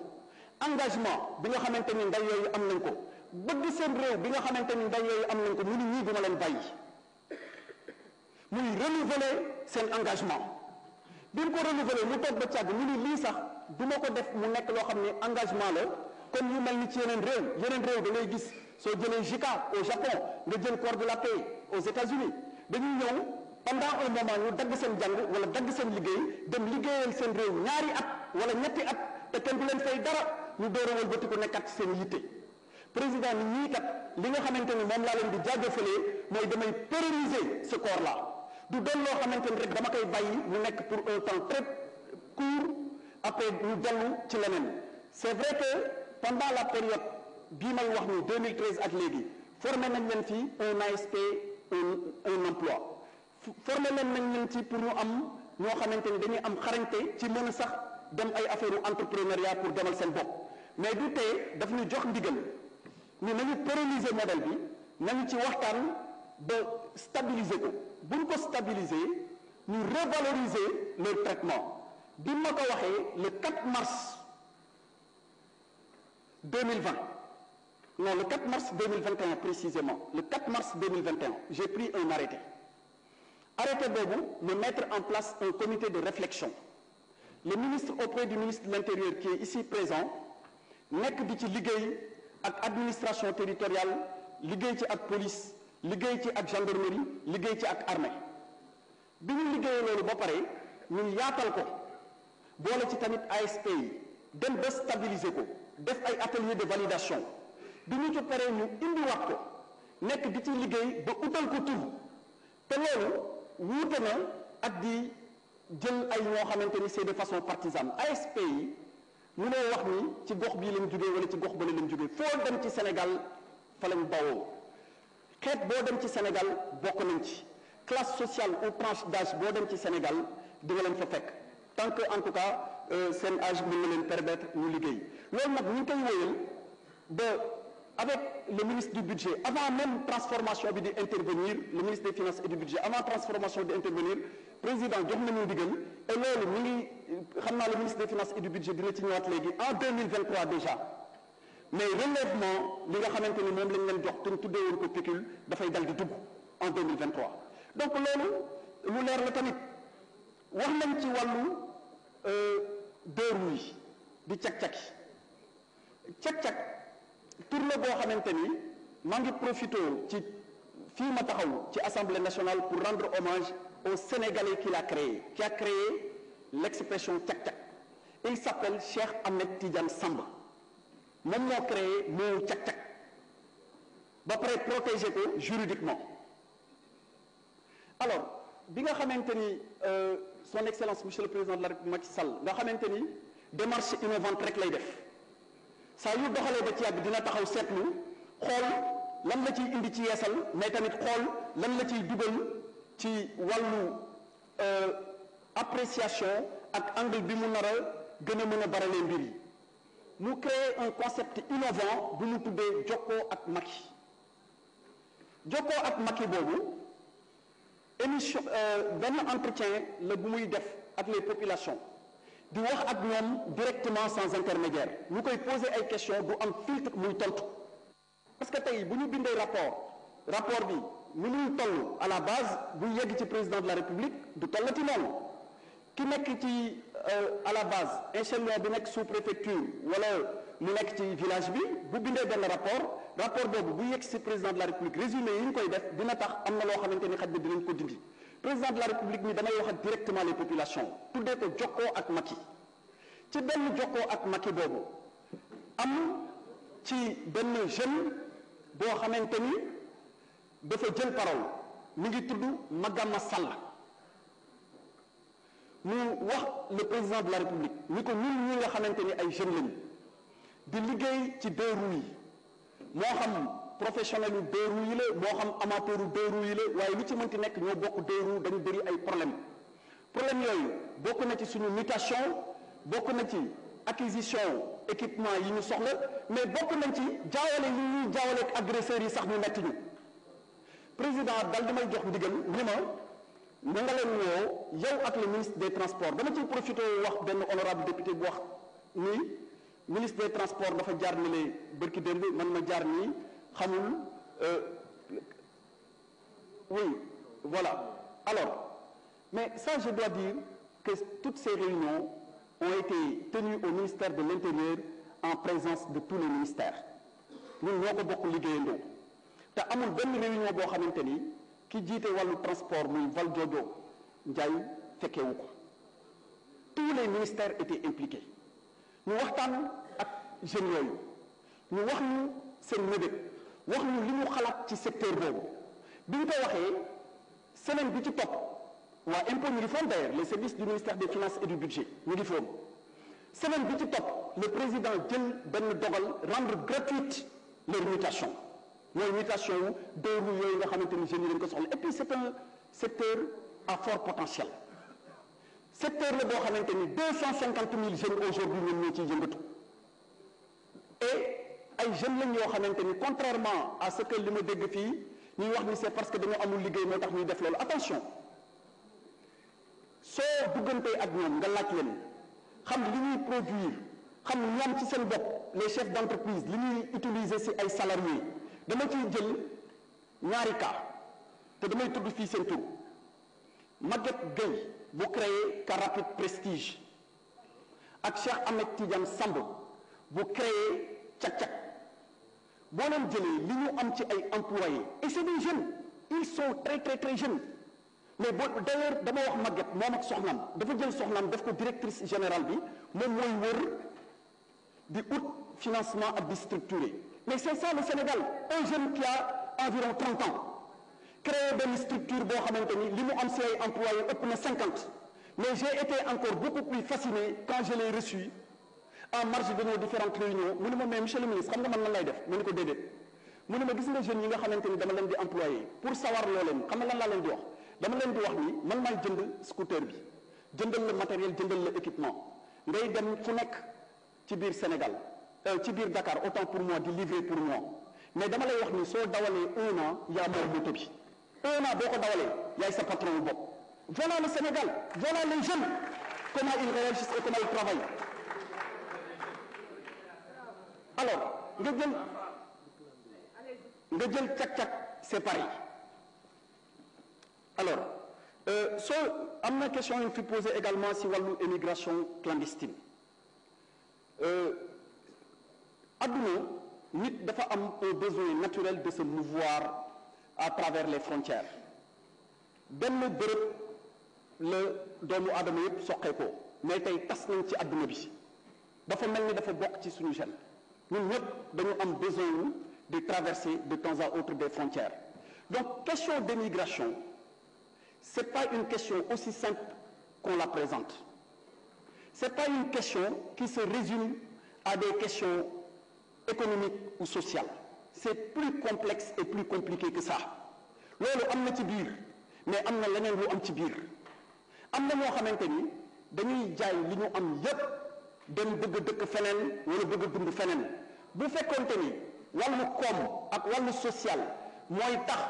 engagement bi nga xamante ni ndaw yooyu am nañ ko bëgg seen réew bi nga xamante ni ndaw yooyu am nañ ko mu ni ñii duma leen bàyyi muy renouveler seen engagement bi mu ko renouveler mu toog ba càgg mu ni lii sax du ma ko def mu nekk loo xam ne engagement la comme yu mel ni ci yeneen réew da ngay gis soo jëlee JICA au Japon nga jël corps de la paix aux États-Unis dañuy ñëw pendant un moment ñu dagg seen jàng wala dagg seen liggéey dem liggéeyal seen réew ñaari at wala ñetti at te kenn du leen fay dara ñu door a wëlbati ko nekkat ci seen yitte président ni ñii kat li nga xamante ni moom laa leen di jaajëfalee mooy damay pérenniser ce corps là du doon loo xamante ni rek dama koy bàyyi mu nekk pour un temps très court après ñu dellu ci leneen c'est vrai que pendant la période bii may wax ni 2013 ak léegi formé nañ leen fii un ASP un emploi formé nañ leen ci pour ñu am ñoo xamante ni dañuy am xarañte ci mën a sax dem ay affaire entrepreneuriat pour demal seen bopp mais du tey daf ñu jox ndigal ni nañu pérenniser modèle bi nañu ci waxtaan ba stabiliser ko buñ ko stabiliser ñu revaloriser leur traitement bi ma ko waxee le 4 mars 2020, non, le 4 mars 2021 précisément, le 4 mars 2021, j'ai pris un arrêté. Arrêté boobu, me mettre en place un comité de réflexion. Le ministre auprès du ministre de l'Intérieur qui est ici présent, nekk di ci liggéey ak administration territoriale, liggéey ci ak police, liggéey ci ak gendarmerie, liggéey ci ak armée. Bi ñu liggéeyee loolu ba pare, ñu yaatal ko, boole ci tamit ASP yi, dem ba stabiliser ko, def ay atelier de validation. Bi ñu ci paree ñu indiwaat ko, nekk di ci liggéey ba utal ko tur. Te loolu wuute na ak di jël ay ñoo xamante ni c'est de façon partisane. ASP yi mu ne wax ni ci gox bii lañ jógee wala ci gox bële lañ jógee foo dem ci Sénégal fa lañ bawoo xeet boo dem ci Sénégal bokk nañ ci classe sociale ou tranche d'âge boo dem ci Sénégal di nga leen fa fekk tant que en tout cas seen âge mën na leen permettre ñu liggéey loolu nag ñu ngi koy wéyal ba avec le ministre du budget avant même transformation bi di intervenir le ministre des finances et du budget avant transformation di intervenir président jox nañu ndigal et loolu mi ngi xam naa le ministre des finances et du budget dina ci ñëwaat léegi en 2023 déjà mais relèvement li nga xamante ni moom lañ leen jox te ñu tuddee woon ko pécule dafay dal di dugg en 2023 donc loolu lu leer la tamit wax nañ ci wàllu deux roues yi di cag-cag tur la boo xamante ni maa ngi profité ci fii ma taxaw ci Assemblée nationale pour rendre hommage au Sénégalais qui a créé l'expression cag-cag. Il s'appelle Cheikh Ahmed Tidiane Samba moom moo créé moo cag-cag ba pare protéger ko juridiquement. Alors bi nga xamante ni son excellence monsieur le président de la République Macky Sall nga xamante ni démarche innovante rek lay def saa yu doxalee ba ci yàgg dina taxaw seetlu xool lan la ciy indi ci yeesal mais tamit xool lan la ciy dugal ci wàllu appréciation ak angle bi mu nar a gën a mën a baralee mbir yi mu créer un concept innovant bu mu tuddee jokkoo ak Macky boobu émission benn entretien la bu muy def ak les populations di wax ak ñoom directement sans intermédiaire ñu koy poser ay questions du am filtre muy tontu parce que tey bu ñu bindee rapport bi ni muy toll à la base bu yegg ci président de la République du tollati noonu ki nekk ci à la base échelon bi nekk sous préfecture wala mu nekk ci village bi bu bindee benn rapport boobu bu yegg ci président de la République résumé yi ñu koy def dina tax am na loo xamante ni xaj na dinañ ko dindi président de la République ni damay wax ak directement les populations tuddee ko jokkoo ak Macky ci benn jokkoo ak Macky boobu am ci benn jeune boo xamante ni dafa jël parole mi ngi tudd Magama Sall mu wax le président de la République ni ko ñun ñi nga xamante ni ay jeunes lañu di liggéey ci deux roues yi moo xam professionnel yu deux roues yi la moo xam amateur yu deux roues yi la waaye lu ci mënti nekk ñoo bokk deux roues dañu bëri ay problème yooyu bokk na ci suñu mutation bokk na ci acquisition équipement yi ñu soxla mais bokk nañ ci jaawale yi ñuy jaawale ak agresseurs yi sax ñu metti ñu président dal damay jox ndigal ni ma na nga leen woo yow ak le ministre des transports dama ciy profité wax benn honorable député bu wax ni ministre des transports dafa jaar ni le bërki démb man ma jaar nii xamul oui voilà alors mais ça je dois dire que toutes ces réunions ont été tenues au ministère de l'Intérieur en présence de tous les ministères ñun ñoo ko bokk liggéeyandoo te amul benn réunion boo xamante ni ki jiite wàllu transport muy Valdiodio Ndiaye fekkewu ko tous les ministères étaient impliqués ñu waxtaan ak jeunes yooyu ñu wax ñu seen mébét wax ñu li ñu xalaat ci secteur boobu bi ñu ko waxee semaine bi ci topp waa impôt ñu ngi foon d'ailleurs les services du ministère des finances et du budget ñu ngi foon semaine bi ci topp le président jël benn dogal rendre gratuite leur mutation mooy mutation wu deux roues yooyu nga xamante ni jeunes yi dañ ko soxla et puis c'est un secteur à fort potentiel secteur la boo xamante ni 250 000 jeunes aujourd'hui ñoom ñoo ciy yëngatu et ay jeunes lañ yoo xamante ni contrairement à ce que li ma dégg fii ñuy wax ni c'est parce que dañoo amul liggéey moo tax ñuy def loolu attention soo duggantee ak ñoom nga laaj leen xam li ñuy produire xam ñoom ci seen bopp les chefs d'entreprise li ñuy utiliser ci ay salariés dama ciy jël ñaari cas te damay tudd fii seen tur Maguette Gueye bu créé Car Rapide Prestige ak Cheikh Ahmed Tidiane Samb bu créé Cak-Cak boo leen jëlee li ñu am ci ay employés et c'est des jeunes ils sont très jeunes mais d'ailleurs dama wax Maguette moom ak soxnaam dafa jël soxnaam def ko directrice générale bi moom mooy wër di ut financement ak di structurer mais c'est ça le Sénégal un jeune qui a environ 30 ans créé benn structure boo xamante ni li mu am si ay employés ëpp na 50 mais j'ai été encore beaucoup plus fasciné quand je l'ai reçu en marge de nos différentes réunions mu ne ma mais monsieur le ministre xam nga man nan lay def mu ne ko déedéet mu ne ma gis nga jeunes yi nga xamante ni dama leen di employé pour sawar loo leen xam nga lan laa leen di wax dama leen di wax ni man maay jënd scooter bi jëndal la matériel jëndal la équipement ngay dem fu nekk ci biir Sénégal ci biir Dakar autant pour moi di livrer pour moi mais dama lay wax ni soo dawalee 1 an yaa moom moto bi 1 an boo ko dawalee yaay sa patron wu bopp voilà le Sénégal voilà les jeunes comment ils réagissent et comment ils travaillent alors nga jël cak-cak c'est pareil alors soo am na question yu fi posé également si wàllu émigration clandestine adduna nit dafa am un besoin naturel de se mouvoir à travers les frontières benn bërëb la doomu aadama yëpp soqee ko mais tey tas nañ ci adduna bi dafa mel ni dafa bokk ci suñu gène ñun ñëpp dañu am besoin de traverser de temps à autre des frontières donc question d'émigration c'est pas une question aussi simple qu'on la présente c'est pas une question qui se résume à des questions économiques ou sociales c'est plus complexe et plus compliqué que ça loolu am na ci biir mais am na leneen lu am ci biir am na ñoo xamante ni dañuy jaay li ñu am yépp dem bëgg dëkk feneen wala bëgg dund feneen bu fekkoonte ni wàllu koom ak wàllu social mooy tax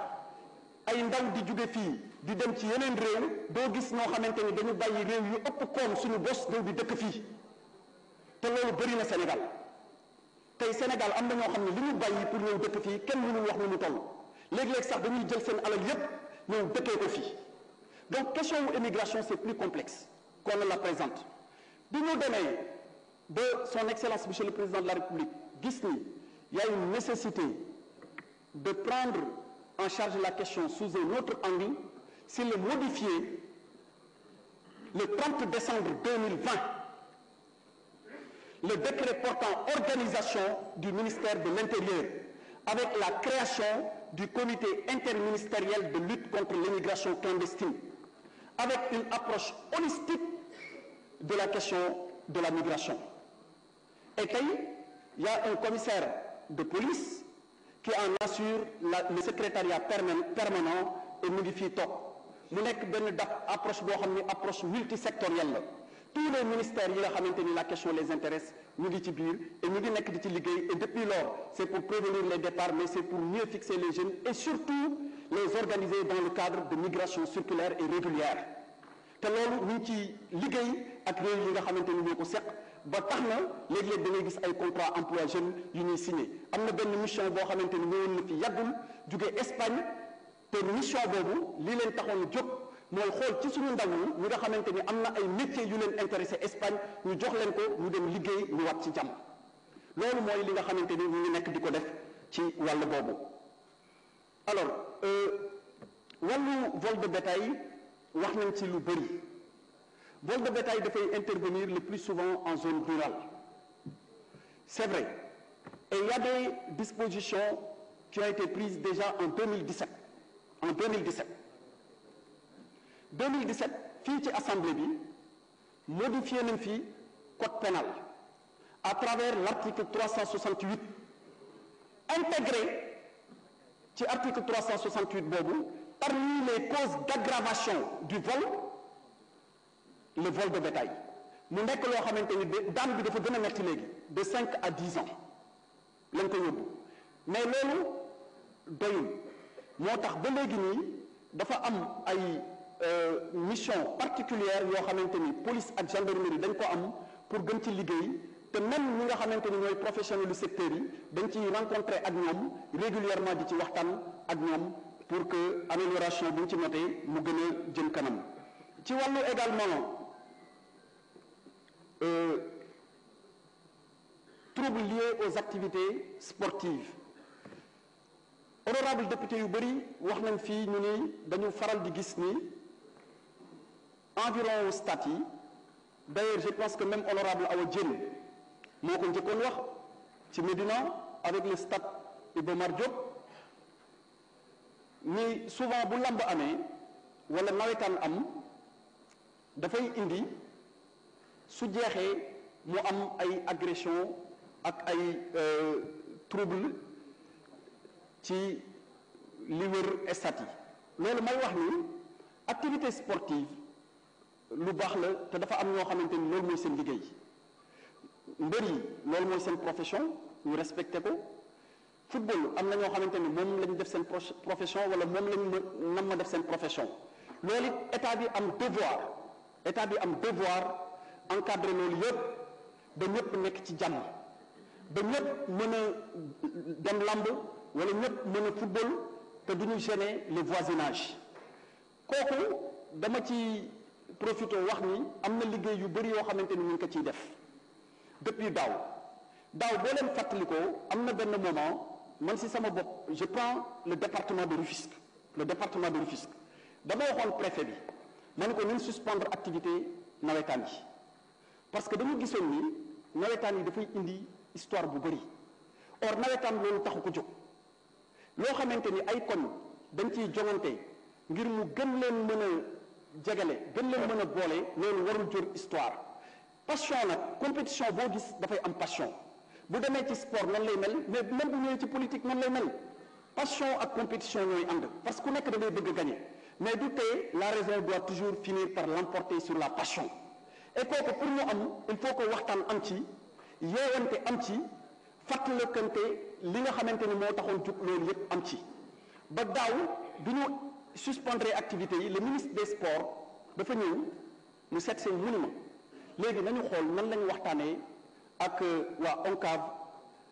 ay ndaw di jóge fii di dem ci yeneen réew doo gis ñoo xamante ni dañu bàyyi réew yu ëpp koom suñu bos ñëw di dëkk fii te loolu bëri na Sénégal tey Sénégal am na ñoo xam ne li ñu bàyyi pour ñëw dëkk fii kenn mënul wax ni mu toll léeg-léeg sax dañuy jël seen alal yépp ñëw dëkkee ko fii donc question wu immigration c'est plus complexe qu'on ne la présente bi ñu demee ba son excellence monsieur le président de la République gis ni il y a une nécessité de prendre en charge la question sous un autre angle c'est le modifier le 30 décembre 2020 le décret portant organisation du ministère de l'Intérieur avec la création du comité interministériel de lutte contre l'immigration clandestine avec une approche holistique de la question de la migration. Et tey il y a un commissaire de police qui en assure le secrétariat permanent et mu ngi fii toog mu nekk benn approche boo xam ni approche multisectorielle la tous les ministères yi nga xamante ni la question les intéresse ñu ngi ci biir et ñu ngi nekk di ci liggéey et depuis lors c'est pour prévenir les départs mais c'est pour mieux fixer les jeunes et surtout les organiser dans le cadre de migration circulaire et régulière te loolu ñu ngi ci liggéey ak réew yi nga xamante ni ñoo ko seq ba tax na léeg-léeg da ngay gis ay contrat emploi jeune yu ñuy signé am na benn mission boo xamante ni ñëwoon na fi yàggul jóge Espagne te mission boobu lii leen taxoon jóg mooy xool ci suñu ndaw ñi nga xamante ni am na ay métiers yu leen intéressé Espagne ñu jox leen ko ñu dem liggéey ñu wat ci jàmm loolu mooy li nga xamante ni ñu ngi nekk di ko def ci wàll boobu alors wàllu vol de bétail wax nañ ci lu bëri vol de bétail dafay intervenir le plus souvent en zone rurale c'est vrai et il y a des dispositions qui ont été prises déjà en 2017 fii ci assemblée bi modifié nañ fi code pénal à travers l'article 368 intégré ci article 368 boobu parmi les causes d'aggravation du vol le vol de bétail mu nekk loo xamante ni daan bi dafa gën a metti léegi de 5 à 10 ans lañ ko yóbbu mais loolu doyul moo tax ba léegi nii dafa am ay mission particulière yoo xamante ni police ak gendarmerie dañ ko am pour gën ci liggéey te même ñi nga xamante ni ñooy professionnels du secteur yi dañ ciy rencontrer ak ñoom régulièrement di ci waxtaan ak ñoom pour que amélioration bu ñu ci notee mu gën a jëm kanam ci wàllu également troubles liés aux activités sportives honorable député yu bëri wax nañ fii ñu ni dañu faral di gis ni environ stade yi d'ailleurs je pense que même honorable Awa Diène moo ko njëkkoon wax ci Médina avec le stade Iba Mar Diop ni souvent bu lamb amee wala nawetaan am dafay indi su jeexee mu am ay agression ak ay trouble ci li wër stade yi loolu may wax ni activité sportive lu baax la te dafa am ñoo xamante ni loolu mooy seen liggéey mbër yi loolu mooy seen profession ñu respecté ko football am na ñoo xamante ni moom lañ def seen profession wala moom lañ nam ma def seen profession loolu it état bi am devoir encadrer loolu yëpp ba ñëpp nekk ci jàmm ba ñëpp mën a dem lamb wala ñëpp mën a football te du ñu gêner le voisinage kooku dama ci profité wax ni am na liggéey yu bëri yoo xamante ni ñu ngi ko ciy def depuis daaw boo leen fàttalikoo am na benn moment man si sama bopp je prends le département de Rufisque dama waxoon préfet bi ma ne ko nañ suspendre activité nawetaan yi parce que dañu gisoon ni nawetaan yi dafay indi histoire bu bëri or nawetaan loolu taxu ko jóg loo xamante ni ay koñ dañ ciy joŋante ngir mu gën leen mën a jegale gën leen mën a boole loolu warul jur histoire passion nag compétition boo gis dafay am passion bu demee ci sport noonu lay mel mais même bu ñëwee ci politique noonu lay mel passion ak compétition ñooy ànd parce que ku nekk da ngay bëgg a gagner mais du tee la raison doit toujours finir par l'emporter sur la passion et kooku pour ñu am il faut que waxtaan am ci yeewante am ci fàttalikante li nga xamante ni moo taxoon jug loolu yépp am ci ba daaw du ñu suspendre activités yi le ministre des sports dafa ñëw mu seet seen monument léegi nañu xool nan lañu waxtaanee ak waa ONCAV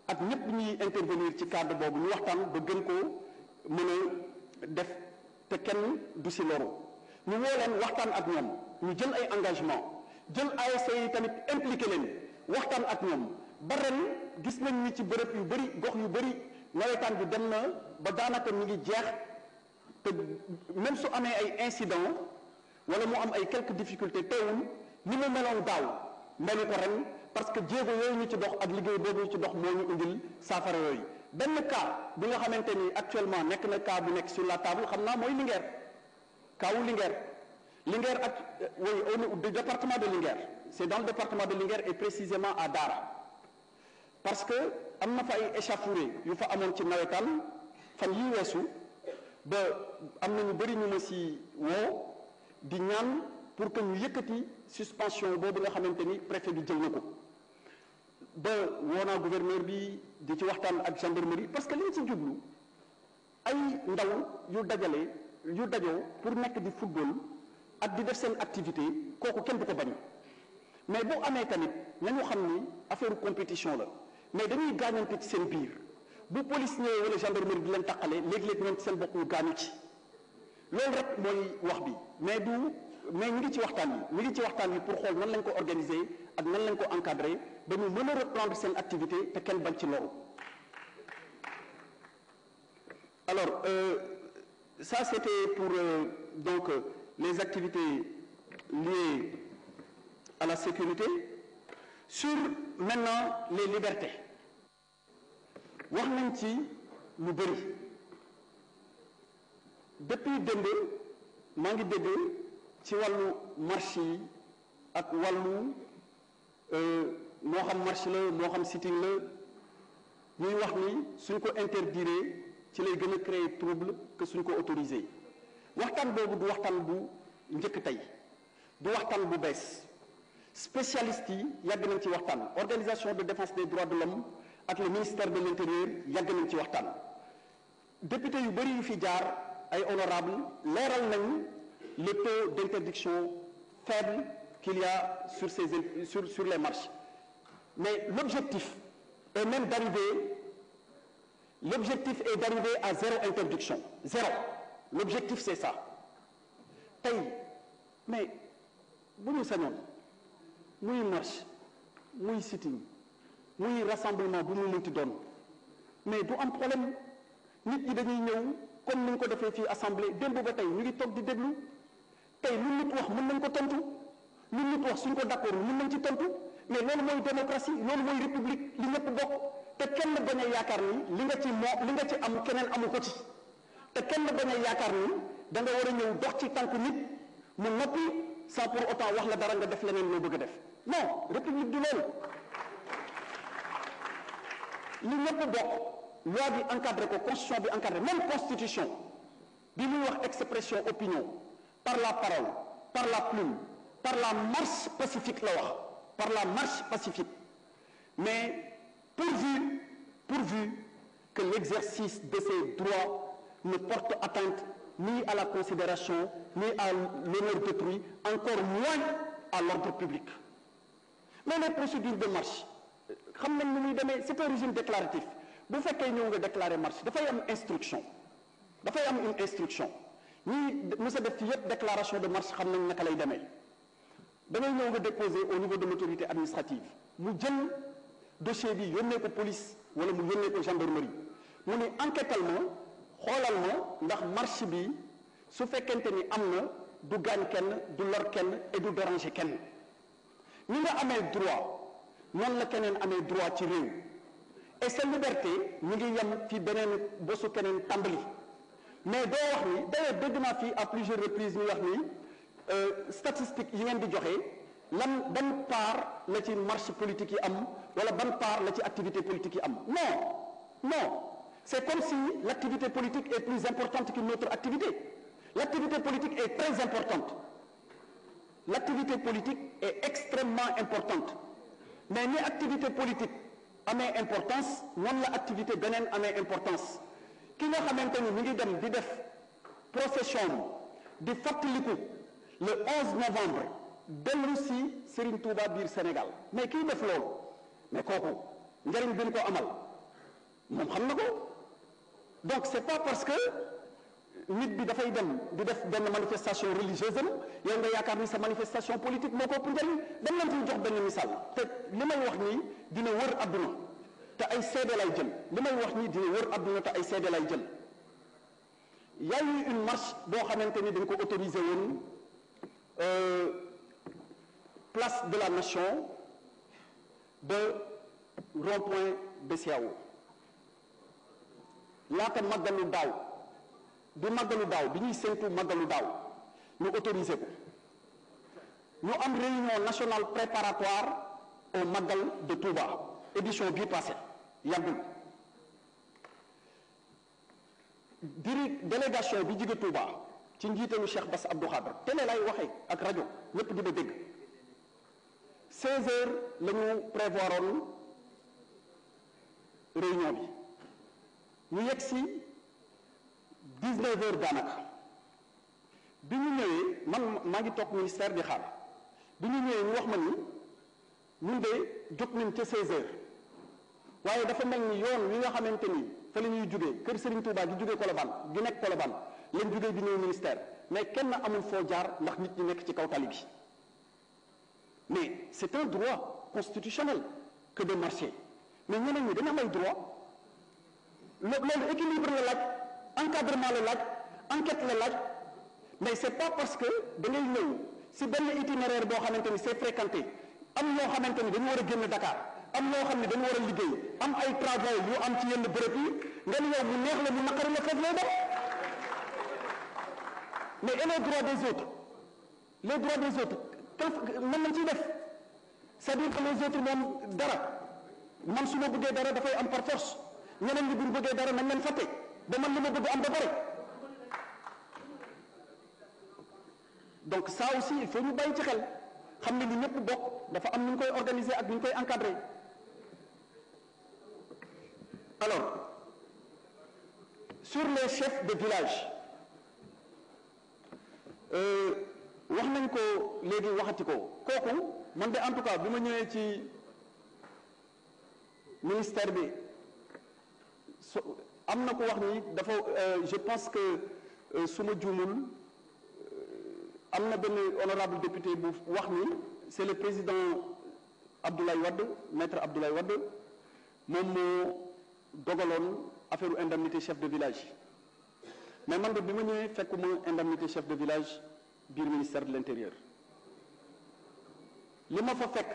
ak ñëpp ñuy intervenir ci cadre boobu ñu waxtaan ba gën koo mën a def te kenn du si loru ñu woo leen waxtaan ak ñoom ñu jël ay engagement jël ASC yi tamit impliqué leen waxtaan ak ñoom ba ren gis nañ ni ci bërëb yu bëri gox yu bëri nawetaan bi dem na ba daanaka ñu ngi jeex te même su amee ay incident wala mu am ay quelques difficultés teewul ni mu meloon daaw melu ko ren parce que jéego yooyu ñu ci dox ak liggéey boobu ñu ci dox moo ñu indil saafara yooyu benn cas bi nga xamante ni actuellement nekk na cas bu nekk sur la table xam naa mooy Linguère kaawu Linguère ak oui au département de Linguère c'est dans le département de Linguère et précisément à Dara parce que am na fa ay échauffourées yu fa amoon ci nawetaan fan yi weesu ba am na ñu bëri ñu ma si woo di ñaan pour que ñu yëkkati suspension boobu nga xamante ni préfet bi jël na ko ba woo naa gouverneur bi di ci waxtaan ak gendarmerie parce que li ñu ci jublu ay ndaw yu dajoo pour nekk di football ak di def seen activité kooku kenn du ko bañ mais bu amee tamit nañu xam ni affaire compétition la mais dañuy gaañante ci seen biir bu police ñëwee wala gendarmerie di leen taqale léegi-léegi ñoom ci seen bopp ñu gaañu ci loolu rek mooy wax bi mais ñu ngi ci waxtaan yi pour xool nan lañ ko organiser ak nan lañ ko encadrer ba ñu mën a reprendre seen activité te kenn bañ ci loru alors ça c'était pour donc les activités liées à la sécurité. Sur maintenant les libertés wax nañ ci lu bëri depuis démb maa ngi dégg ci wàllu marche yi ak wàllu moo xam marche la moo xam sitting la ñuy wax ni suñ ko interdire ci lay gën a créer trouble que suñ ko autorisé waxtaan boobu du waxtaan bu njëkk tey du waxtaan bu bees spécialistes yi yàgg nañ ci waxtaan organisation de défense des droits de l'homme ak le ministère de l'intérieur yàgg nañ ci waxtaan député yu bëri yu fi jaar ay honorable leeral nañ le taux d'interdiction faible qu'il y a sur les marches mais l'objectif est même l'objectif est d'arriver à zéro interdiction. Zéro. L'objectif, c'est ça. Mais, bu ñu sañoon muy marche muy sitting muy rassemblement bu mu mënti doon mais du am problème nit ñi dañuy ñëw comme ni ñu ko defee fii assemblée démb ba tey ñu ngi toog di déglu tey lu nit wax mën nañ ko tontu lu nit wax suñ ko d'accord mën nañ ci tontu mais loolu mooy démocratie loolu mooy république li ñëpp bokk te kenn bañ a yaakaar ni li nga ci am keneen amu ko ci te kenn bañ a yaakaar ni da nga war a ñëw dox ci tànku nit mu noppi sans pour autant wax la dara nga def leneen loo bëgg a def non république du loolu li ñëpp bokk loi bi encadré ko constitution bi encadré même constitution bi muy wax expression opinion par la parole par la plume par la marche pacifique la wax par la marche pacifique mais pourvu que l'exercice de ces droits ne porte atteinte ni à la considération ni à l'honneur d'autrui, encore moins à l'ordre public. Mais les procédures de marche xam nañ ni muy demee c'est un régime déclaratif bu fekkee ñëw nga déclarer marche dafay am instruction dafay am une instruction ñii mos a def ci yëpp déclaration de marche xam nañ naka lay demee da ngay ñëw nga déposer au niveau de l'autorité administrative mu jël dossier bi yónnee ko police wala mu yónnee ko gendarmerie mu ne enquêtal ma xoolal ma ndax marche bi su fekkente ni am na du gaañ kenn du lor kenn et du déranger kenn ñi nga amee droit noonu la keneen amee droit ci réew et sa liberté ñu ngi yem fi beneen bosu keneen tàmbali mais doo wax ni d'ailleurs dégg naa fii à plusieurs reprises ñu wax ni statistiques yi ngeen di joxe ban part la ci marche politique yi am wala ban part la ci activité politique yi am non c'est comme si l'activité politique est plus importante qu'une autre activité. L'activité politique est très importante. L'activité politique est extrêmement importante. Mais ni activité politique amee importance noonu la activité beneen amee importance ki nga xamante ni mi ngi dem di def procession di fàttaliku le 11 novembre dellu si Serigne Touba biir Sénégal mais kii def loolu mais kooku njëriñ bi ñu ko amal moom xam na ko. Donc c'est pas parce que nit bi dafay dem di def benn manifestation religieuse am yow nga yaakaar ni sa manifestation politique moo ko ëpp njëriñ dañ leen ciy jox benn misaal te li may wax nii dina wër adduna te ay seede lay jël li may wax nii dina wër adduna te ay seede lay jël y a eu une marche boo xamante ni dañ ko autorisé woon place de la Nation de rond-point BCEAO laata màggalu daaw bi ñuy séntu màggalu daaw ñu autorisé ko ñu am réunion nationale préparatoire au màggal de Touba édition bii passé yàggul délégation bi jóge Touba ci njiitalu Cheikh Bass Abdou Khadre télé lay waxee ak rajo ñépp di ma dégg 16 heures la ñu prévoiroon réunion bi ñu yegg si 19 heures daanaka bi ñu ñëwee man maa ngi toog ministère di xaar bi ñu ñëwee ñu wax ma ni ñun de jóg nañ ca 16 heures waaye dafa mel ni yoon wi nga xamante ni fa la ñuy jugee kër Serigne Touba gi jugee Colobane gi nekk Colobane lañ jugee di ñëw ministère mais kenn amul foo jaar ndax nit ñi nekk ci kaw tali bi mais c'est un droit constitutionnel que de marcher mais ñeneen ñi dañu am ay droit loolu équilibre la laaj encadrement la laaj enquête la laaj mais c'est pas parce que da ngay ñëw si benn itinéraire boo xamante ni c'est fréquenté am ñoo xamante ni dañu war a génn Dakar am ñoo xam ne dañu war a liggéey am ay travaux yu am ci yenn bërëb yi nga ni yow mu neex la mu naqari la foofu lay def mais et les droits des autres mën nañ ciy def c'est-à-dire que les autres moom dara man su ma bëggee dara dafay am par force ñeneen ñi buñ bëggee dara nañ leen fàtte ba man li ma bëgg am ba pare donc ça aussi il faut ñu bàyyi ci xel xam ne li ñëpp bokk dafa am nu ñu koy organiser ak nu ñu koy encadrer alors sur les chefs de village wax nañ ko léegi waxati ko kooku man de en tout cas bi ma ñëwee ci ministère bi am na ko wax ni dafa je pense que su ma juumul am na benn honorable député bu wax ni c'est le président Abdoulaye Wade maître Abdoulaye Wade moom moo dogaloon affaire indemnité chef de village mais man de bi ma ñëwee fekkuma indemnité chef de village biir ministère de l'intérieur li ma fa fekk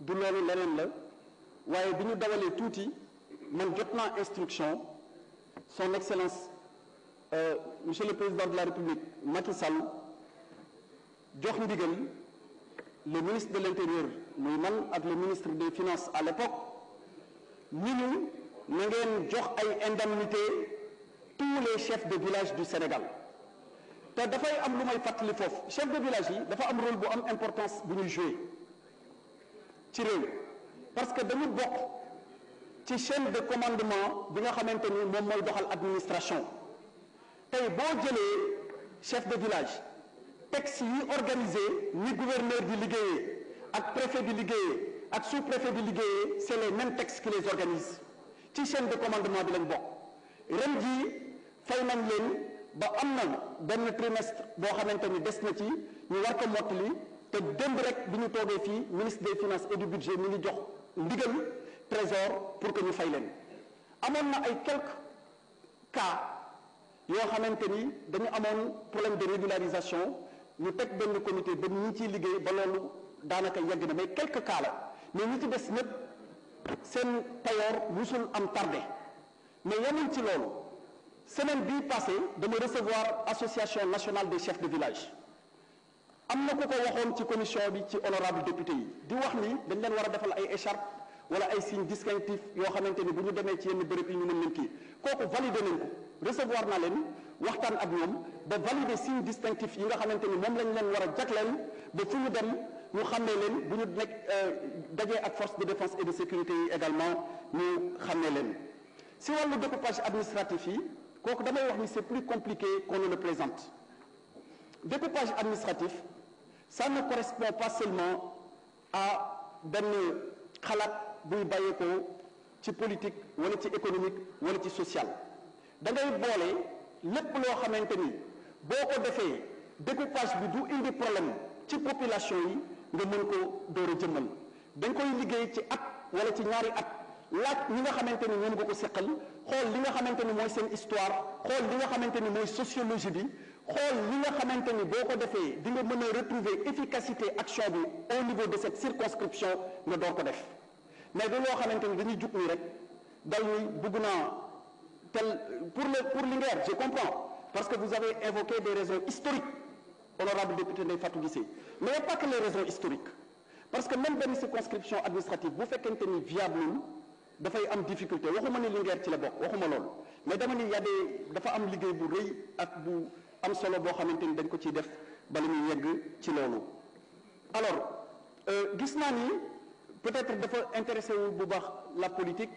du loolu leneen la waaye bi ñu dawalee tuuti man jot naa instruction son excellence monsieur le président de la république Macky Sall jox ndigal le ministre de l'intérieur muy man ak le ministre des finances à l'époque ñu na ngeen jox ay indemnité tous les chefs de village du Sénégal te dafay am lu may fàttali foofu chef de village yi dafa am rôle bu am importance bu ñuy jouer ci réew parce que dañu bokk ci chaîne de commandement bi nga xamante ni moom mooy doxal administration tey boo jëlee chef de village texte yi organisé ni gouverneur di liggéeyee ak préfet di liggéeyee ak sous-préfet di liggéeyee c'est les mêmes textes qui les organisent ci chaîne de commandement bi lañ bokk ren jii fay nañ leen ba am na benn trimestre boo xamante ni des na ci ñu war ko mottali te démb rek bi ñu toogee fii ministre des finances et du budget mi ngi jox ndigal trésor pour que ñu fay leen amoon na ay quelques cas yoo xamante ni dañu amoon problème de régularisation ñu teg benn comité ba ñi ciy liggéey ba loolu daanaka yegg na mais quelques cas la mais ñi ci des ñëpp seen payoor musul am tardé mais yemul ci loolu semaine bii passée dama recevoir association nationale des chefs de village am na ku ko waxoon ci commission bi ci honorable député yi di wax ni dañ leen war a defal ay écharpe wala ay signes distinctifs yoo xamante ni bu ñu demee ci yenn béréb yi ñu mën leen kii kooku validé nañ ko recevoir naa leen waxtaan ak ñoom ba valider signes distinctifs yi nga xamante ni moom lañ leen war a jagleel ba fu ñu dem ñu xàmmee leen bu ñu nekk dajee ak force de défense et de sécurité yi également ñu xàmmee leen si wàllu découpage administratif yi kooku damay wax ni c'est plus compliqué qu'on ne le présente découpage administratif ça ne correspond pas seulement à benn xalaat buy bàyyeekoo ci politique wala ci économique wala ci social da ngay boole lépp loo xamante ni boo ko defee découpage bi du indi problème ci population yi nga mën ko door a jëmmal dañ koy liggéey ci at wala ci ñaari at laaj ñi nga xamante ni ñoom nga ko seqal xool li nga xamante ni mooy seen histoire xool li nga xamante ni mooy sociologie bi xool li nga xamante ni boo ko defee di nga mën a retrouver efficacité action bi au niveau de cette circonscription nga door ko def mais du loo xamante ni dañuy jug nii rek dal ni bugg naa tel pour Linguère je comprends parce que vous avez évoqué des raisons historiques honorable député Ndeye Fatou Guissé mais il n'y a pas que les raisons historiques parce que même benn circonscription administrative bu fekkente ni viable dafay am difficulté waxuma ni Linguère ci la bokk waxuma loolu mais dama ni dafa am liggéey bu rëy ak bu am solo boo xamante ni dañ ko ciy def bala ñuy yegg ci loolu alors gis naa ni peut-être dafa intéressé wu bu baax la politique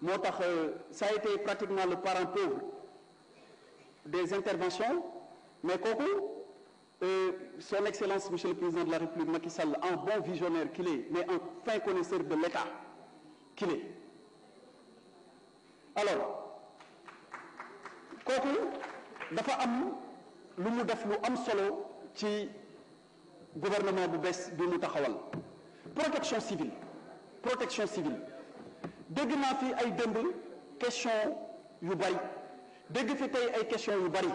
moo tax ça a été pratiquement le parent pauvre des interventions mais kooku son excellence monsieur le président de la République Macky Sall en bon visionnaire qu'il est mais en fin connaisseur de l'État qu'il est alors kooku dafa am lu mu def lu am solo ci gouvernement bu bees bi mu taxawal protection civile dégg naa fi ay démb question yu bari dégg fi tey ay question yu bari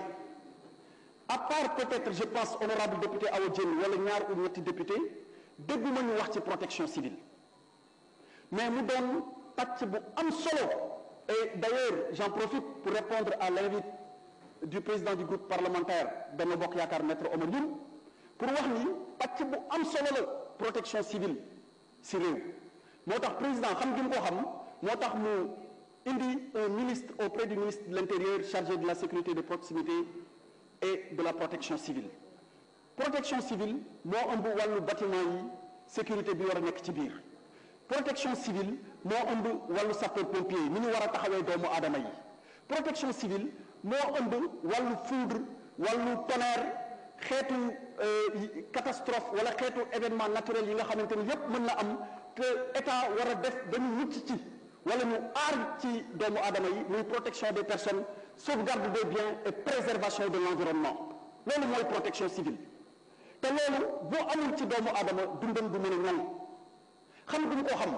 à part peut-être je pense honorable député Awa Diène wala ñaar ou ñetti député dégguma ñu wax ci protection civile mais mu doon pàcc bu am solo et d'ailleurs j'en profite pour répondre à l'invite du président du groupe parlementaire Benno Bokk Yaakaar maître Omar Youm pour wax ni pàcc bu am solo la protection civile si réew moo tax président xam gi mu ko xam moo tax mu indi un ministre auprès du ministre de l'Intérieur chargé de la sécurité de proximité et de la protection civile moo ëmb wàllu bâtiment yi sécurité bi war a nekk ci biir protection civile moo ëmb wàllu sapeur pompier yi ni ñu war a taxawee doomu aadama yi protection civile moo ëmb wàllu foudre wàllu tonnerre xeetu catastrophe wala xeetu événement naturel yi nga xamante ni yépp mën na am que état war a def ba ñu mucc ci wala ñu aar ci doomu aadama yi muy protection des personnes, sauvegarde des biens et préservation de l'environnement loolu mooy protection civile te loolu boo amul ci doomu aadama dundam du mën a ñan xam duñ ko xam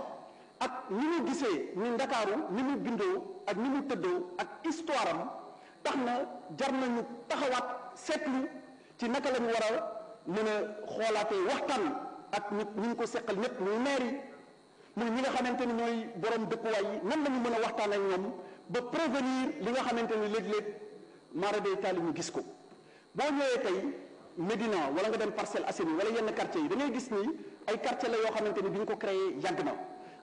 ak ni ñu gisee ni Ndakaaru ni mu bindoo ak ni mu tëddoo ak histoire am tax na jar nañu taxawaat seetlu ci naka la ñu war a mën a xoolaatee waxtaan ak ñi ñu ko seqal ñëpp muy maire yi muy ñi nga xamante ni ñooy borom dëkkuwaay yi nan la ñu mën a waxtaan ak ñoom ba prévenir li nga xamante ni léeg-léeg mara day taali ñu gis ko boo ñëwee tey Médina wala nga dem Parcelles Assainies wala yenn quartier yi da ngay gis ni ay quartier la yoo xamante ni bi ñu ko créé yàgg na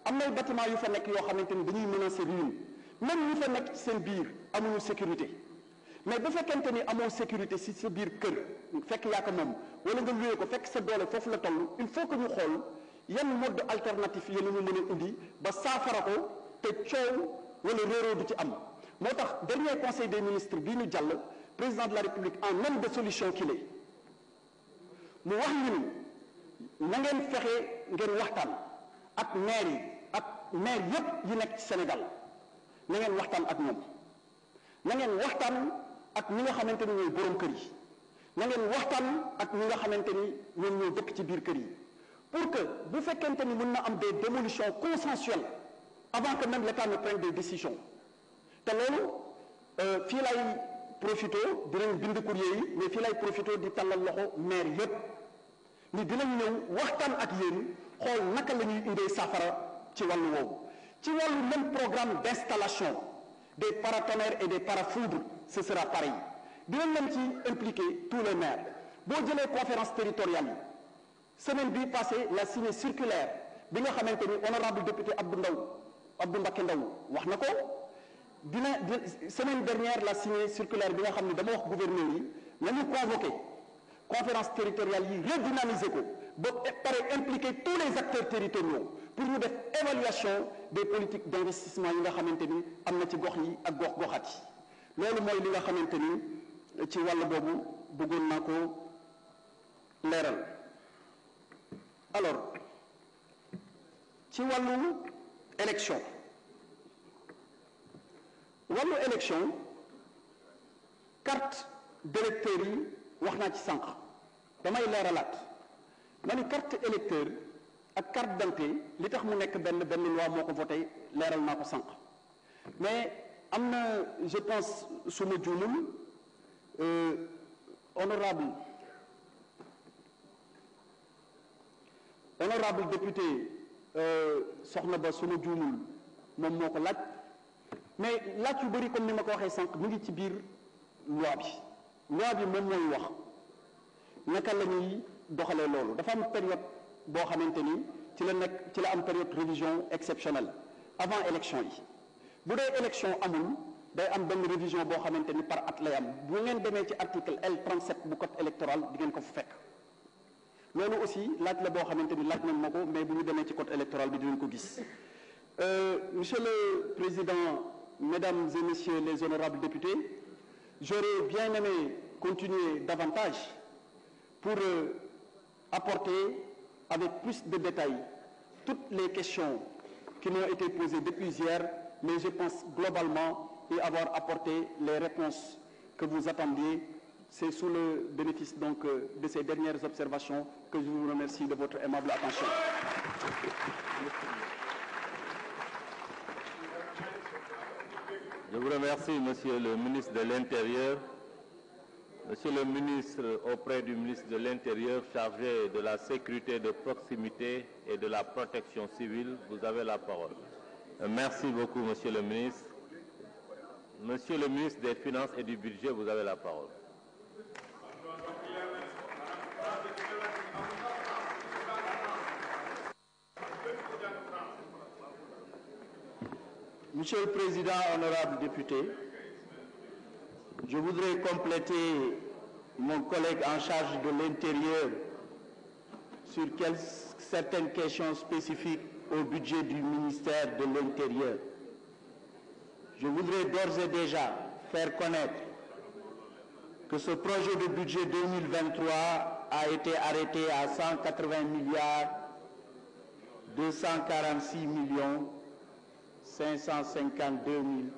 am na ay bâtiment yu fa nekk yoo xamante ni dañuy menacer ruine même ñu fa nekk ci seen biir amuñu sécurité mais bu fekkente ni amoo sécurité si sa biir kër fekk yaa ko moom wala nga luwee ko fekk sa doole foofu la toll il faut que ñu xool yan mode alternatif yi la ñu mën a indi ba saafara ko te coow wala réeroo du ci am moo tax dernier conseil des ministres bii ñu jàll président de la république en homme de solution qu'il est mu wax ñu ni na ngeen fexe ngeen waxtaan ak maire yi ak maire yépp yi nekk ci Sénégal na ngeen waxtaan ak ñoom na ngeen waxtaan ak ñi nga xamante ni ñooy borom kër yi na ngeen waxtaan ak ñi nga xamante ni ñoom ñoo dëkk ci biir kër yi pour que bu fekkente ni mën na am des démolitions consensuelles avant que même l'État ne prenne des décisions te loolu fii lay profité dinañ bind courrier yi mais fii lay profité di tàllal loxo maire yépp ni dinañ ñëw waxtaan ak yéen xool naka la ñuy indee saafara ci wàllu woowu ci wàllu même programme d'installation des paratonnerres et des parafoudres ce sera pareil dinañ leen ci impliquer tous les maires boo jëlee conférence territoriale yi semaine bii passée la signé circulaire bi nga xamante ni honorable député Abdou Mbacké Ndaw wax na ko semaine dernière la signé circulaire bi nga xam ne dama wax gouverneur yi nañu convoqué conférence territoriale yi redynamiser ko ba pare impliquer tous les acteurs territoriaux pour ñu def évaluation des politiques d'investissement yi nga xamante ni am na ci gox yi ak gox-goxaat yi loolu mooy li nga xamante ni ci wàll boobu bëggoon naa ko leeral alors ci wàllu élection carte d'électeur yi wax naa ci sànq damay leeralaat ma ni carte électeur ak carte d'identité li tax mu nekk benn loi moo ko voté leeral naa ko sànq mais am na je pense su ma juumul honorable député soxna ba su ma juumul moom moo ko laaj mais laaj yu bëri comme ni ma ko waxee sànq mu ngi ci biir loi bi moom mooy wax naka la ñuy doxalee loolu dafa am période boo xamante ni ci la am période révision exceptionnelle avant élection yi bu dee élection amul day am benn révision boo xamante ni par at lay am bu ngeen demee ci article L37 bu code électoral di ngeen ko fa fekk loolu aussi laaj la boo xamante ni laaj nañ ma ko mais bu ñu demee ci code électoral bi dinañ ko gis monsieur le président mesdames et messieurs les honorables députés j'aurais bien aimé continuer davantage pour apporter avec plus de détails toutes les questions qui m'ont été posées depuis hier, mais je pense globalement y avoir apporté les réponses que vous attendiez. C'est sous le bénéfice donc de ces dernières observations que je vous remercie de votre aimable attention. Je vous remercie, Monsieur le ministre de l'Intérieur. Monsieur le ministre, auprès du ministre de l'Intérieur chargé de la sécurité de proximité et de la protection civile, vous avez la parole. Merci beaucoup, Monsieur le ministre. Monsieur le ministre des Finances et du Budget, vous avez la parole. Monsieur le Président, honorables députés, je voudrais compléter mon collègue en charge de l'Intérieur sur certaines questions spécifiques au budget du ministère de l'Intérieur. Je voudrais d'ores et déjà faire connaître que ce projet de budget 2023 a été arrêté à 180 milliards 246 552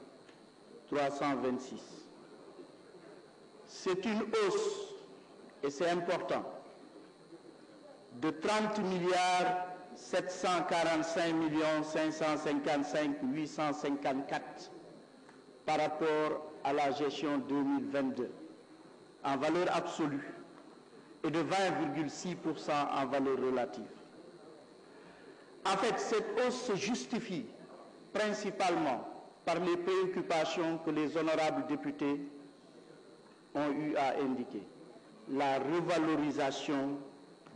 326. C'est une hausse, et c'est important, de 30 745 555 854 par rapport à la gestion 2022 en valeur absolue et de 20,6% en valeur relative. En fait, cette hausse se justifie principalement par les préoccupations que les honorables députés ont eu à indiquer. La revalorisation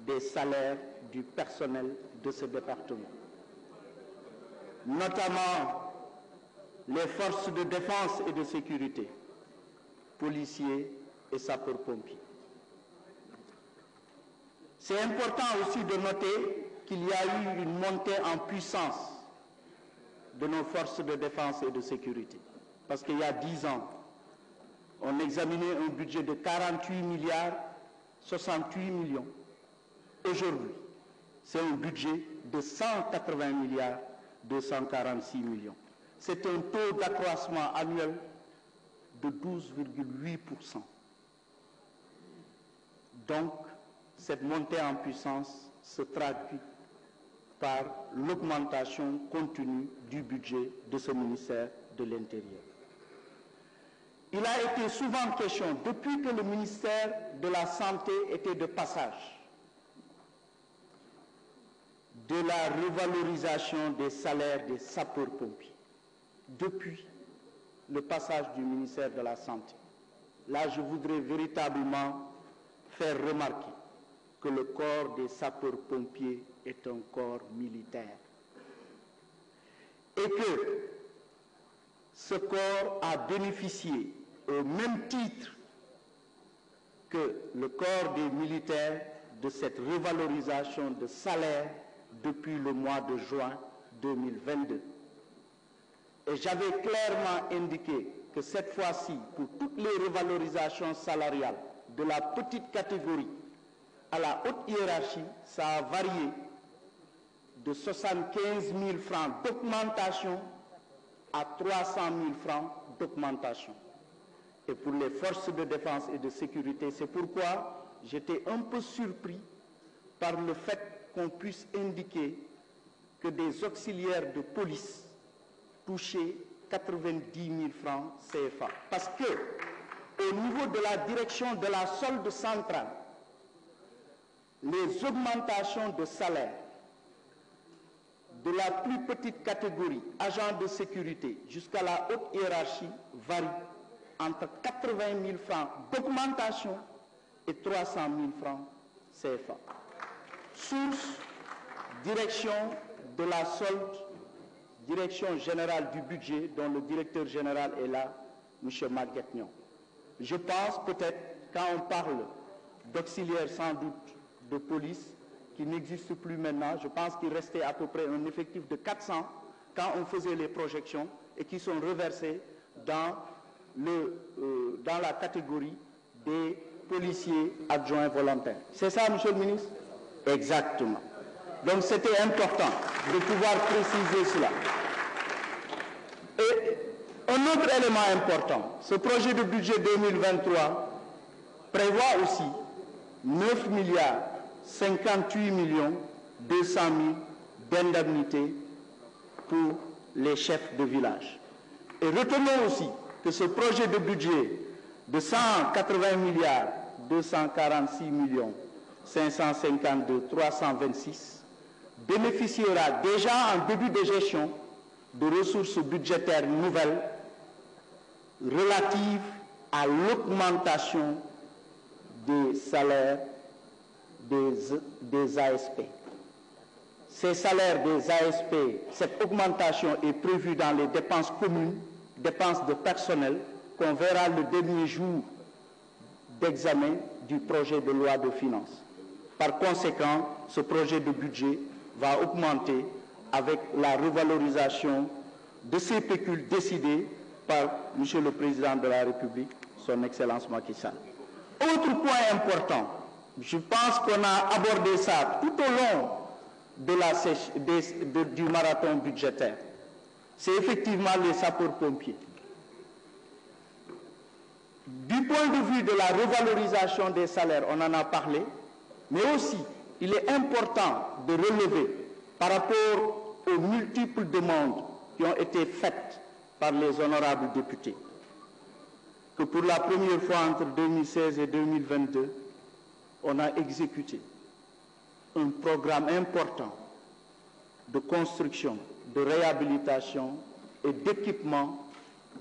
des salaires du personnel de ce département, notamment les forces de défense et de sécurité, policiers et sapeurs-pompiers. C'est important aussi de noter qu'il y a eu une montée en puissance de nos forces de défense et de sécurité. Parce qu'il y a 10 ans, on examinait un budget de 48 milliards 68 millions. Aujourd'hui, c'est un budget de 180 milliards 246 millions. C'est un taux d'accroissement annuel de 12,8%. Donc, cette montée en puissance se traduit par l'augmentation continue du budget de ce ministère de l'Intérieur. Il a été souvent question, depuis que le ministère de la Santé était de passage, de la revalorisation des salaires des sapeurs-pompiers. Depuis le passage du ministère de la Santé. Là, je voudrais véritablement faire remarquer que le corps des sapeurs-pompiers est un corps militaire. Et que ce corps a bénéficié au même titre que le corps des militaires de cette revalorisation de salaire depuis le mois de juin 2022. Et j'avais clairement indiqué que cette fois-ci, pour toutes les revalorisations salariales de la petite catégorie à la haute hiérarchie, ça a varié de 75 000 francs d'augmentation à 300 000 francs d'augmentation. Et pour les forces de défense et de sécurité, c'est pourquoi j'étais un peu surpris par le fait qu'on puisse indiquer que des auxiliaires de police touchaient 90 000 francs CFA. Parce que, au niveau de la direction de la solde centrale, les augmentations de salaire de la plus petite catégorie, agents de sécurité, jusqu'à la haute hiérarchie, varient entre 80 000 francs d'augmentation et 300 000 francs CFA. Source, direction de la solde, direction générale du budget, dont le directeur général est là, M. Maguette Niang. Je pense peut-être, quand on parle d'auxiliaires sans doute de police, qui n'existe plus maintenant, je pense qu'il restait à peu près un effectif de 400 quand on faisait les projections et qui sont reversés dans la catégorie des policiers adjoints volontaires. C'est ça, Monsieur le ministre? Exactement. Donc c'était important de pouvoir préciser cela. Et un autre élément important, ce projet de budget 2023 prévoit aussi 9 milliards 58 millions 200 000 d'indemnités pour les chefs de village. Et retenons aussi que ce projet de budget de 180 milliards 246 millions 552 326 bénéficiera déjà en début de gestion de ressources budgétaires nouvelles relatives à l'augmentation des salaires des ASP. Ces salaires des ASP, cette augmentation est prévue dans les dépenses communes, dépenses de personnel, qu'on verra le dernier jour d'examen du projet de loi de finances. Par conséquent, ce projet de budget va augmenter avec la revalorisation de ces pécules décidées par M. le Président de la République, son Excellence Macky Sall. Autre point important, je pense qu'on a abordé ça tout au long du marathon budgétaire. C'est effectivement les sapeurs-pompiers. Du point de vue de la revalorisation des salaires, on en a parlé, mais aussi il est important de relever par rapport aux multiples demandes qui ont été faites par les honorables députés, que pour la première fois entre 2016 et 2022, on a exécuté un programme important de construction, de réhabilitation et d'équipement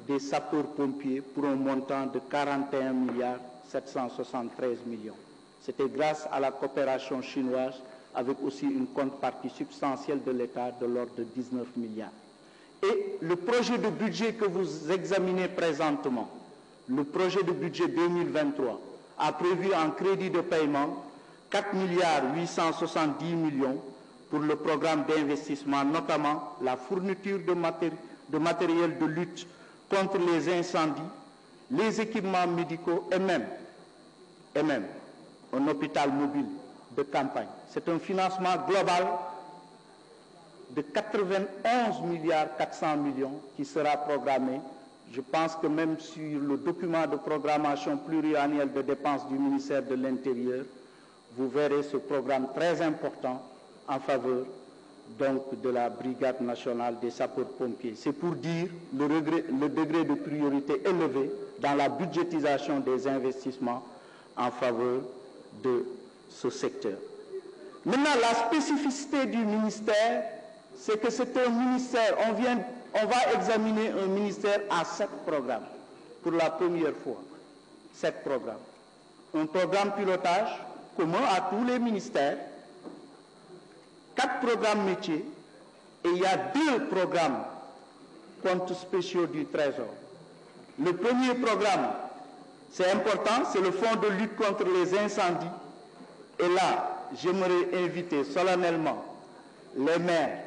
des sapeurs-pompiers pour un montant de 41 milliards 773 millions. C'était grâce à la coopération chinoise avec aussi une contrepartie substantielle de l'État de l'ordre de 19 milliards. Et le projet de budget que vous examinez présentement, le projet de budget 2023, a prévu en crédit de paiement 4 milliards 870 millions pour le programme d'investissement, notamment la fourniture de matériel de lutte contre les incendies, les équipements médicaux et même un hôpital mobile de campagne. C'est un financement global de 91 milliards 400 millions qui sera programmé. Je pense que même sur le document de programmation pluriannuelle de dépenses du ministère de l'Intérieur, vous verrez ce programme très important en faveur donc de la Brigade nationale des sapeurs-pompiers. C'est pour dire le degré de priorité élevé dans la budgétisation des investissements en faveur de ce secteur. Maintenant, la spécificité du ministère, c'est que c'est un ministère, on va examiner un ministère à 7 programmes, pour la première fois, 7 programmes. Un programme pilotage commun à tous les ministères, 4 programmes métiers, et il y a 2 programmes comptes spéciaux du Trésor. Le premier programme, c'est important, c'est le fonds de lutte contre les incendies. Et là, j'aimerais inviter solennellement les maires,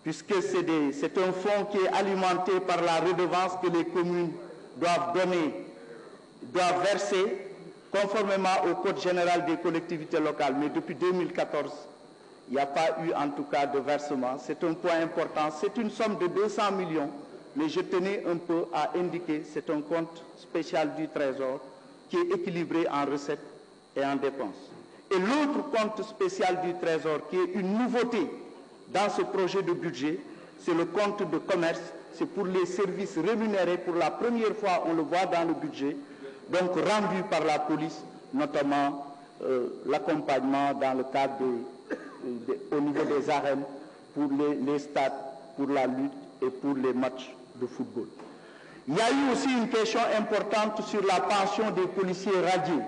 puisque c'est un fonds qui est alimenté par la redevance que les communes doivent verser conformément au Code général des collectivités locales. Mais depuis 2014, il n'y a pas eu en tout cas de versement. C'est un point important. C'est une somme de 200 millions, mais je tenais un peu à indiquer, c'est un compte spécial du Trésor qui est équilibré en recettes et en dépenses. Et l'autre compte spécial du Trésor, qui est une nouveauté dans ce projet de budget, c'est le compte de commerce. C'est pour les services rémunérés. Pour la première fois, on le voit dans le budget, donc rendu par la police, notamment l'accompagnement dans le cadre au niveau des arènes, pour les stades, pour la lutte et pour les matchs de football. Il y a eu aussi une question importante sur la pension des policiers radiés.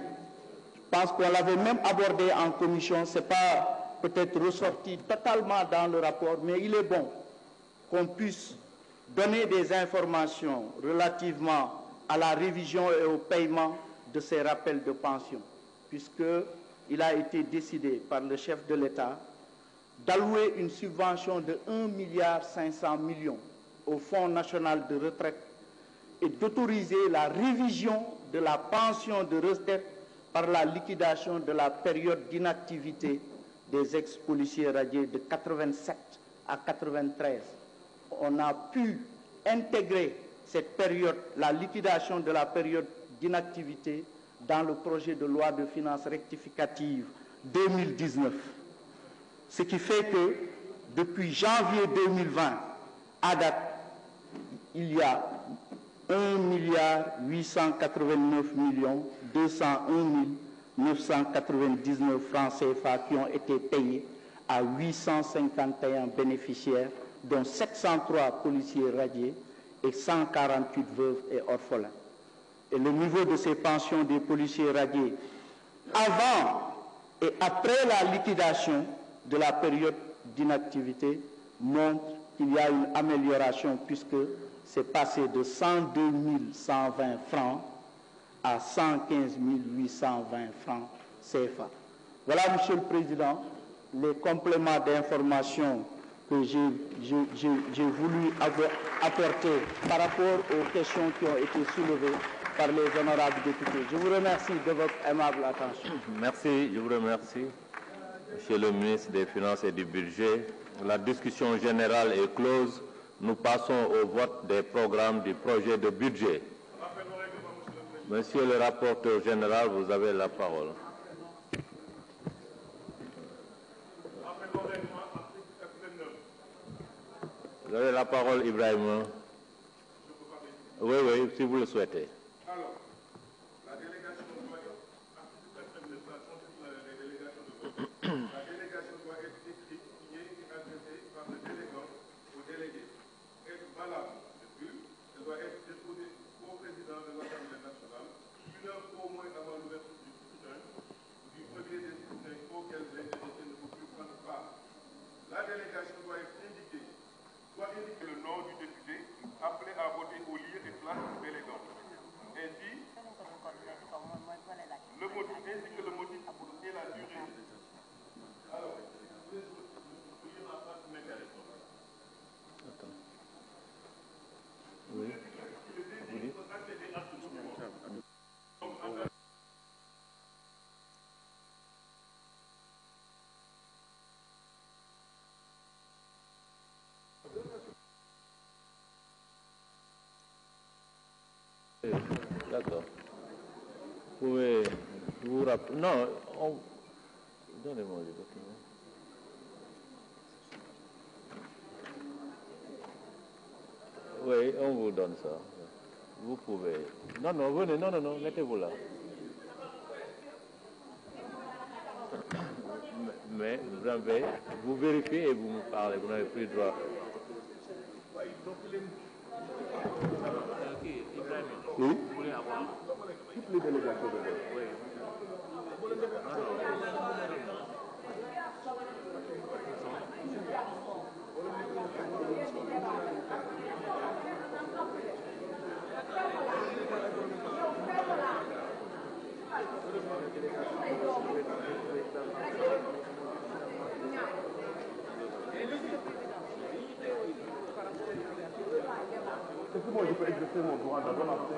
Je pense qu'on l'avait même abordé en commission, ce n'est pas peut-être ressorti totalement dans le rapport, mais il est bon qu'on puisse donner des informations relativement à la révision et au paiement de ces rappels de pension, puisqu'il a été décidé par le chef de l'État d'allouer une subvention de 1,5 milliard au Fonds national de retraite et d'autoriser la révision de la pension de retraite par la liquidation de la période d'inactivité des ex-policiers radiés de 87 à 93. On a pu intégrer cette période, la liquidation de la période d'inactivité, dans le projet de loi de finances rectificative 2019. Ce qui fait que depuis janvier 2020 à date, il y a 1 milliard 889 millions 201 999 francs CFA qui ont été payés à 851 bénéficiaires, dont 703 policiers radiés et 148 veuves et orphelins. Et le niveau de ces pensions des policiers radiés avant et après la liquidation de la période d'inactivité montre qu'il y a une amélioration, puisque c'est passé de 102 120 francs à 115 820 francs CFA. Voilà, Monsieur le Président, les compléments d'information que j'ai voulu apporter par rapport aux questions qui ont été soulevées par les honorables députés. Je vous remercie de votre aimable attention. Merci, je vous remercie. Monsieur le ministre des Finances et du Budget, la discussion générale est close. Nous passons au vote des programmes du projet de budget. Monsieur le rapporteur général, vous avez la parole. Vous avez la parole, Ibrahim. Oui, oui, si vous le souhaitez. Alors, la délégation doit être, la délégation doit être écrite, signée et adressée par le délégant au délégué. Être valable de plus, elle doit être déposée au président de l'Assemblée nationale 1 heure au moins avant l'ouverture du scrutin, du premier des scrutins auquel l'intéressé ne peut plus prendre part. La délégation doit être indiquée, doit indiquer le nom du député appelé à voter au lieu et place du délégant. Ainsi, le motif, ainsi que le motif et la durée. Alors, Oui. D'accord. Vous pouvez vous rappeler. Non, donnez-moi les documents. Oui, on vous donne ça. Vous pouvez. Non, non, venez, non, non, non, mettez-vous là. Mais vous vérifiez et vous me parlez, vous n'avez plus le droit. oui, vous voulez avoir toutes les délégations de vote. Oui. Est-ce que moi je peux exercer mon droit d'abord après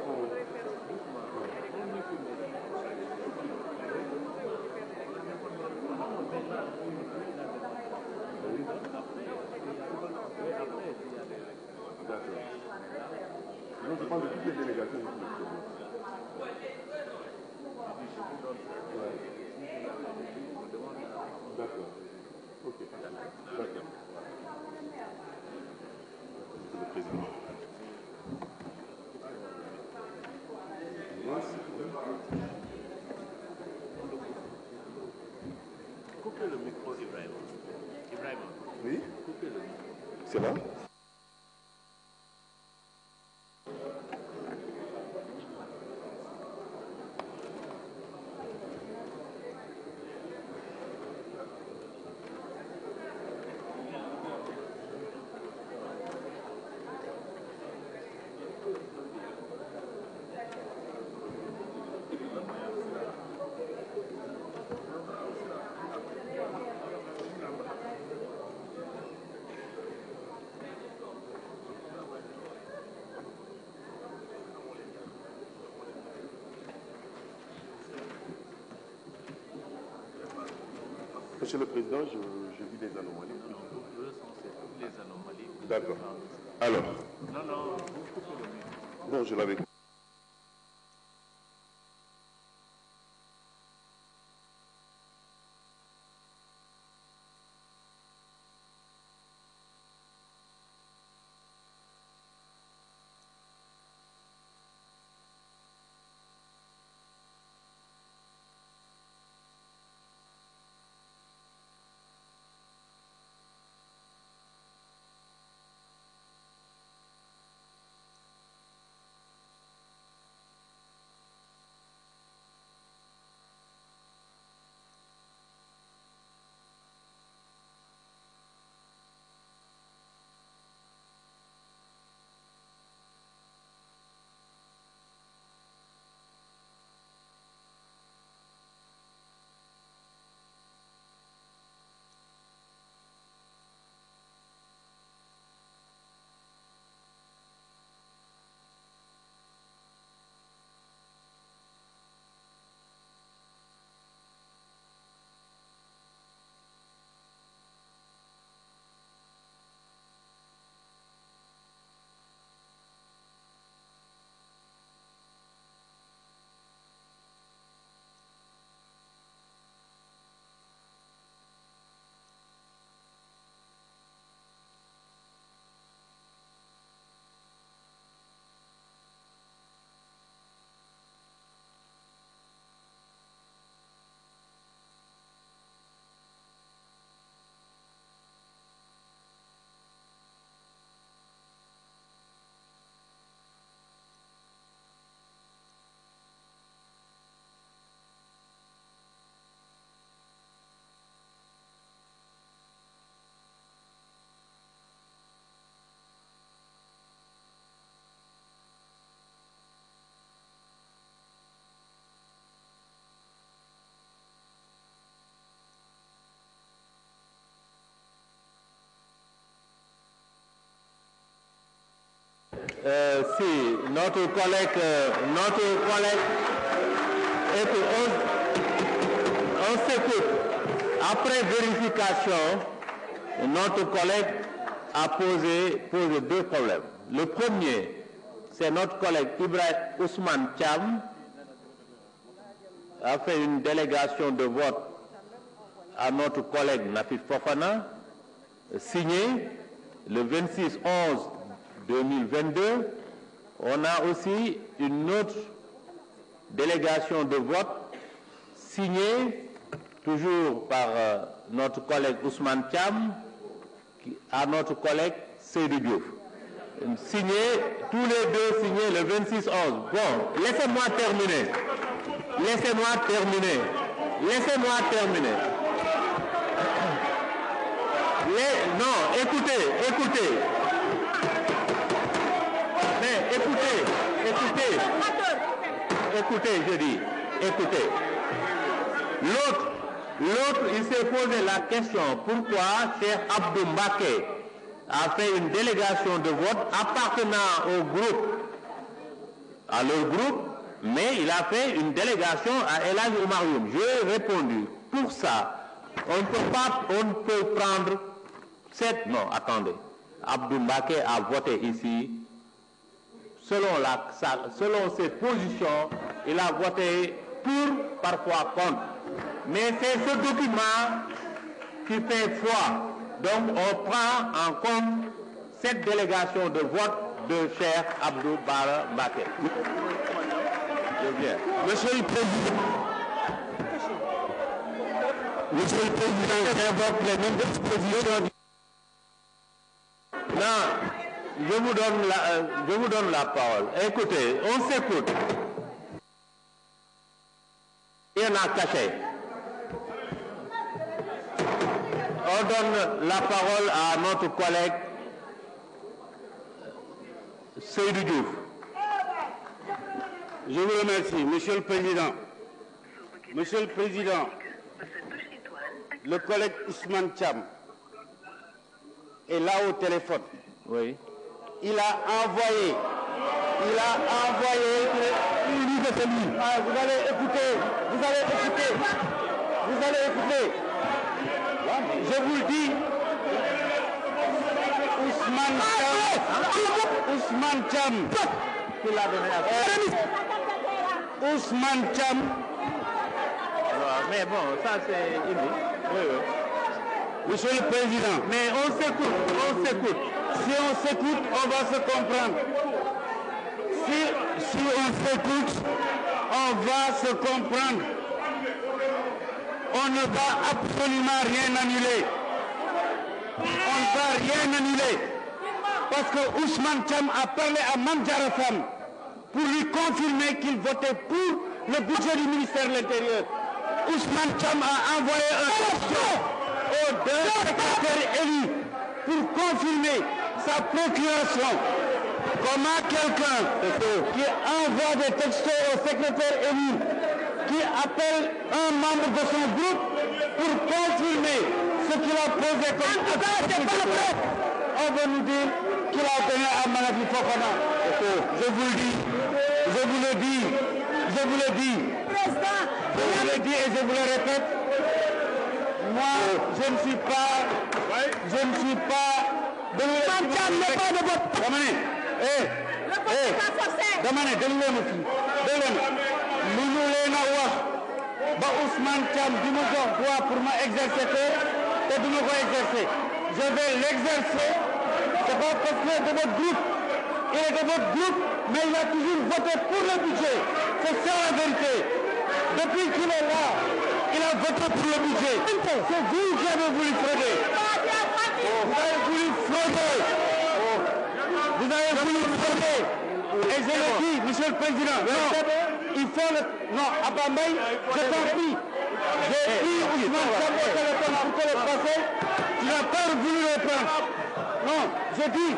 D'accord. Donc je parle de toutes les délégations. D'accord. Ok. D'accord. C'est le président. Coupez le micro, Ibrahim. Ibrahim. Oui. Coupez le micro. C'est là. Monsieur le Président, je vis des anomalies. Je recense toutes les anomalies. D'accord. Alors. Non, non, vous coupez le micro. Non, je l'avais. si notre collègue, écoute, on s'écoute. Après vérification, notre collègue a posé deux problèmes. Le premier, c'est notre collègue Ibrahim Ousmane Thiam a fait une délégation de vote à notre collègue Nafif Fofana, signé le 26/11/2022. On a aussi une autre délégation de vote signée toujours par notre collègue Ousmane Thiam à notre collègue Seydou Diouf. Signés, tous les deux signés le 26/11. Bon, laissez-moi terminer. Non, écoutez. Mais écoutez, je dis, écoutez. L'autre, il s'est posé la question, pourquoi Cheikh Abdou Mbaké a fait une délégation de vote appartenant à leur groupe, mais il a fait une délégation à El Hadji Oumar Youm. J'ai répondu, pour ça, on ne peut prendre non, attendez. Abdou Mbaké a voté ici, selon ses positions, il a voté pour, parfois contre. Mais c'est ce document qui fait foi. Donc on prend en compte cette délégation de vote de Cheikh Abdou Bara Mbaké. Je viens. Monsieur le Président, j'invoque les mêmes dispositions. Non, je vous donne la parole. Écoutez, on s'écoute. Rien à cacher. On donne la parole à notre collègue Seydou Diouf. Je vous remercie, Monsieur le Président. Monsieur le Président, le collègue Ousmane Thiam est là au téléphone. Oui. Il a envoyé. Ah, vous allez écouter. Je vous le dis. Ousmane Thiam. Qui l'a donné à Ousmane Thiam. Mais bon, ça c'est unique. Oui. Monsieur le Président. Mais on s'écoute. Si on s'écoute, on va se comprendre. Si on s'écoute, on va se comprendre. On ne va absolument rien annuler. On ne va rien annuler. Parce que Ousmane Thiam a parlé à Mame Diarra Fam pour lui confirmer qu'il votait pour le budget du ministère de l'Intérieur. Ousmane Thiam a envoyé un texto aux deux secrétaires élus pour confirmer sa procuration. Comment quelqu'un qui envoie des textos au secrétaire élu, qui appelle un membre de son groupe pour confirmer ce qu'il a posé comme acte, on veut nous dire qu'il a donné à Nafif Fofana. Je vous le dis et je vous le répète, moi je ne suis pas dama ne dañ leen lu ñu leen a wax ba Ousmane Thiam di ma jox droit pour ma exercer te du ma ko exercer. Je vais l'exercer. C'est pas parce que de votre groupe, il est de votre groupe, mais il a toujours voté pour le budget. C'est ça la vérité. Depuis qu'il est là, il a voté pour le budget. C'est vous qui avez voulu frauder. Vous avez voulu frauder. Et je le dis, Monsieur le Président, il faut le... Non, à Bambay, je t'en prie. J'ai eu Ousmane Thiam au téléphone pour te le passer. Tu n'as pas voulu le prendre. Non, je dis,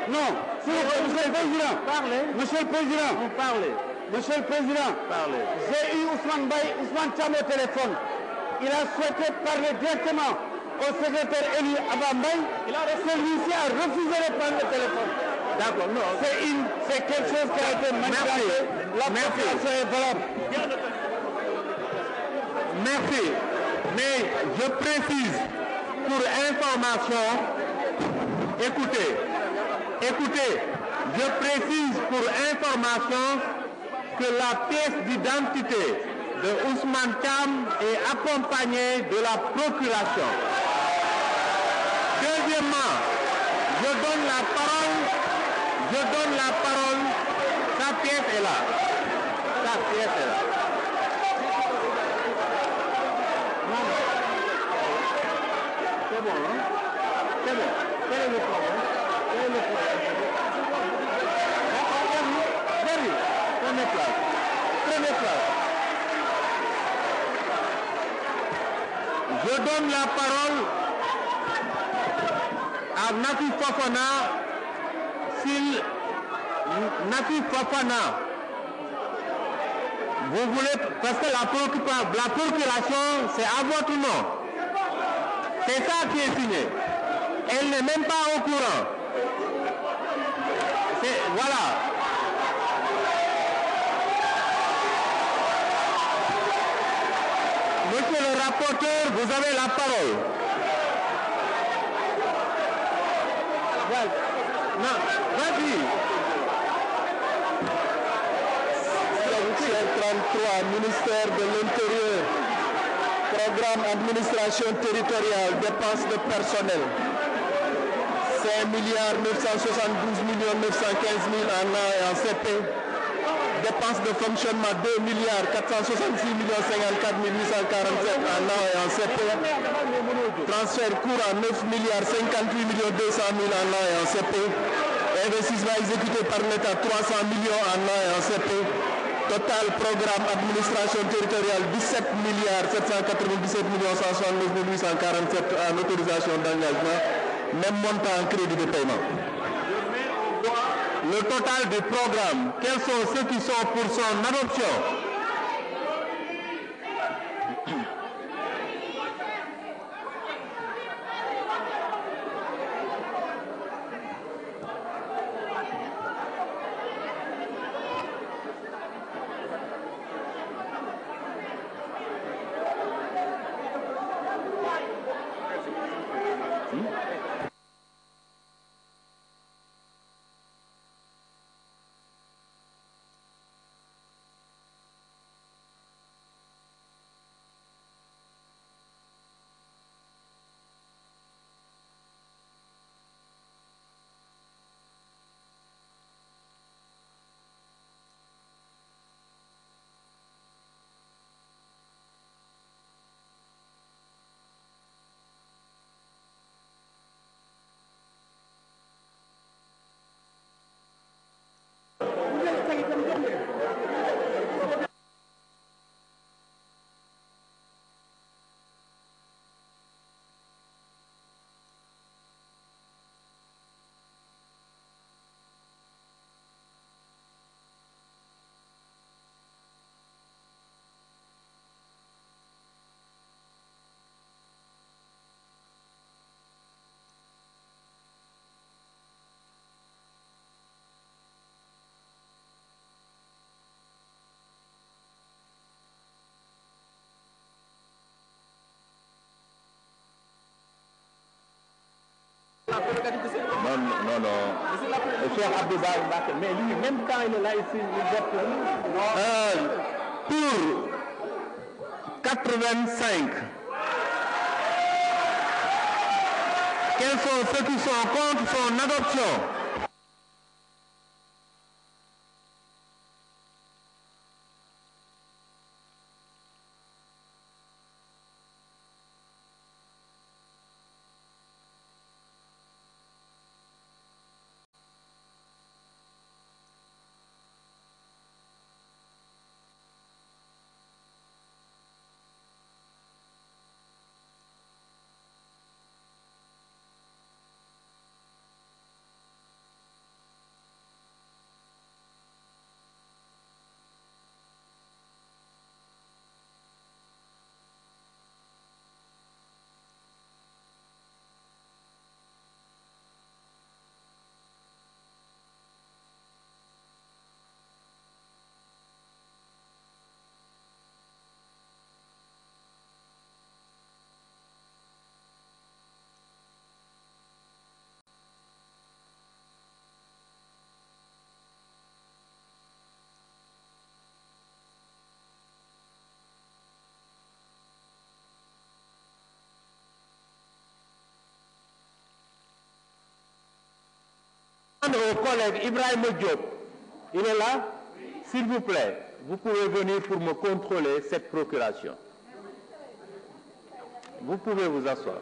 non. Monsieur le Président. Parlez. Monsieur le Président. Vous parlez. Monsieur le Président. Parlez. J'ai eu Ousmane Thiam au téléphone. Il a souhaité parler directement au secrétaire élu à Bambay. Celui-ci a refusé de prendre le téléphone. D'accord, non. C'est quelque chose qui a été manifesté. La population est valable. Merci. Mais je précise, pour information, écoutez, je précise pour information que la pièce d'identité de Ousmane Thiam est accompagnée de la procuration. Deuxièmement, je donne la parole, sa pièce est là. C'est bon, hein? C'est bon. Quel est le problème? Prenez place. Je donne la parole à Nafi Fofana. Nafi Fofana, vous voulez, parce que la procuration, c'est à votre nom. C'est ça qui est signé. Elle n'est même pas au courant. Voilà. Monsieur le rapporteur, vous avez la parole. Non, vas-y. 33, ministère de l'Intérieur, programme administration territoriale, dépenses de personnel, 5 972 915 000 en A et en CP, dépenses de fonctionnement 2 466 54 847 en A et en CP, transfert courant 9 58 200 000 en A et en CP, investissement exécuté par l'État 300 millions en A et en CP, total programme administration territoriale 17 797 169 847 en autorisation d'engagement, même montant en crédit de paiement. Le total du programme, quels sont ceux qui sont pour son adoption? Non. Cheikh Abdouba Mbacké, mais lui, même quand il est là ici, il vote pour 85. Quels sont ceux qui sont contre son adoption? Au collègue Ibrahim Diop, il est là? S'il vous plaît, vous pouvez venir pour me contrôler cette procuration. Vous pouvez vous asseoir.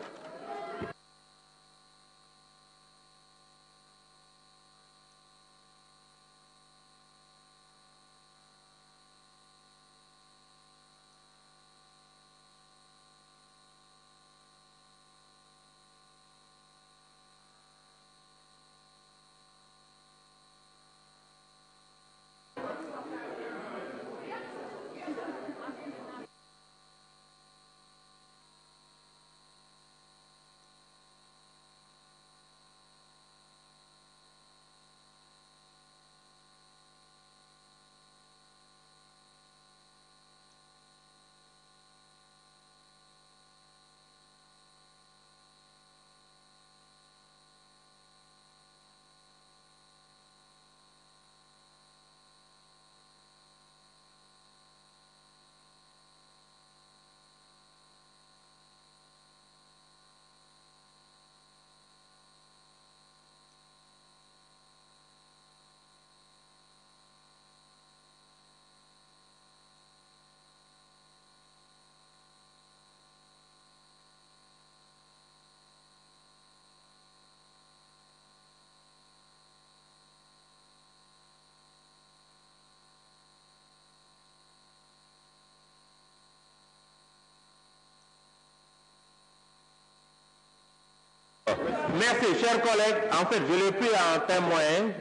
Merci, chers collègues. En fait, je l'ai pris en témoin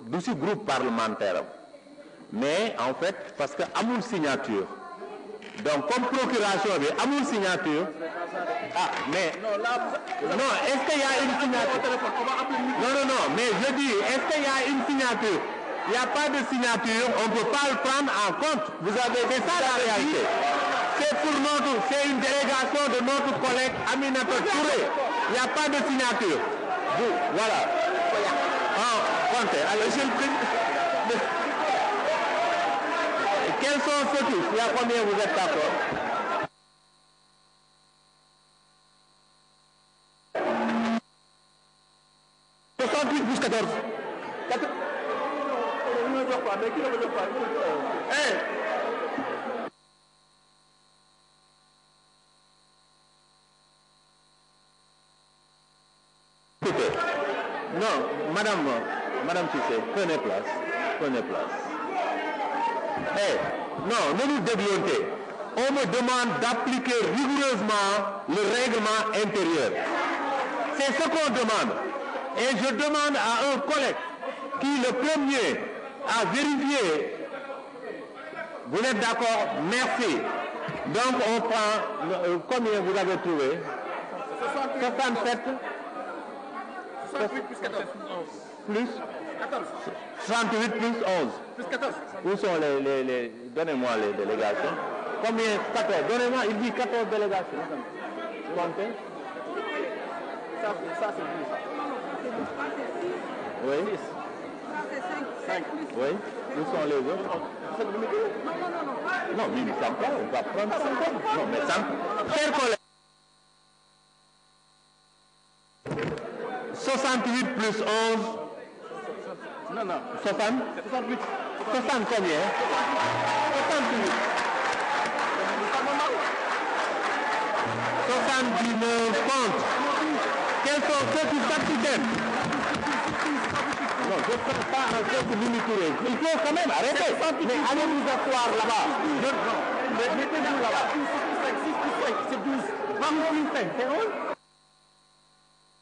de ce groupe parlementaire. Mais en fait, parce que amul signature. Donc, comme procuration, amul signature. Ah, mais. Non, est-ce qu'il y a une signature? Non, mais je dis, est-ce qu'il y a une signature? Il n'y a pas de signature, on ne peut pas le prendre en compte. Vous avez, c'est ça la réalité. C'est une délégation de notre collègue Aminata Touré. Il n'y a pas de signature. Vous, voilà. Ah, comptez. Alors, je le prie. Quels sont ceux qui? Il y a combien vous êtes d'accord? Plus 14. Non, madame Cissé, prenez place. Non, ne nous dévions. On me demande d'appliquer rigoureusement le règlement intérieur. C'est ce qu'on demande. Et je demande à un collègue qui le premier a vérifié. Vous êtes d'accord? Merci. Donc on prend, combien vous avez trouvé? 67. 68 plus 14. Plus 14. 68 plus 11. Plus 14. Où sont les donnez-moi les délégations. Combien? 14. Donnez-moi, il dit 14 délégations. Comptez. Ça c'est 10. Oui. 5. Oui. Où sont les autres? Non, mais il ne semble pas. On va prendre 5. Non, mais ça. Chers collègues. 68 plus 11. Non. 60. 68. 60 combien? 68. 79 compte. Quels sont ceux qui s'abstiennent? Non, je ne prends pas un compte limité. Il faut quand même arrêter. Mais allez vous asseoir là-bas. Non, mettez-vous là-bas. 6 plus 5, c'est 12. 20 plus 5, c'est 11.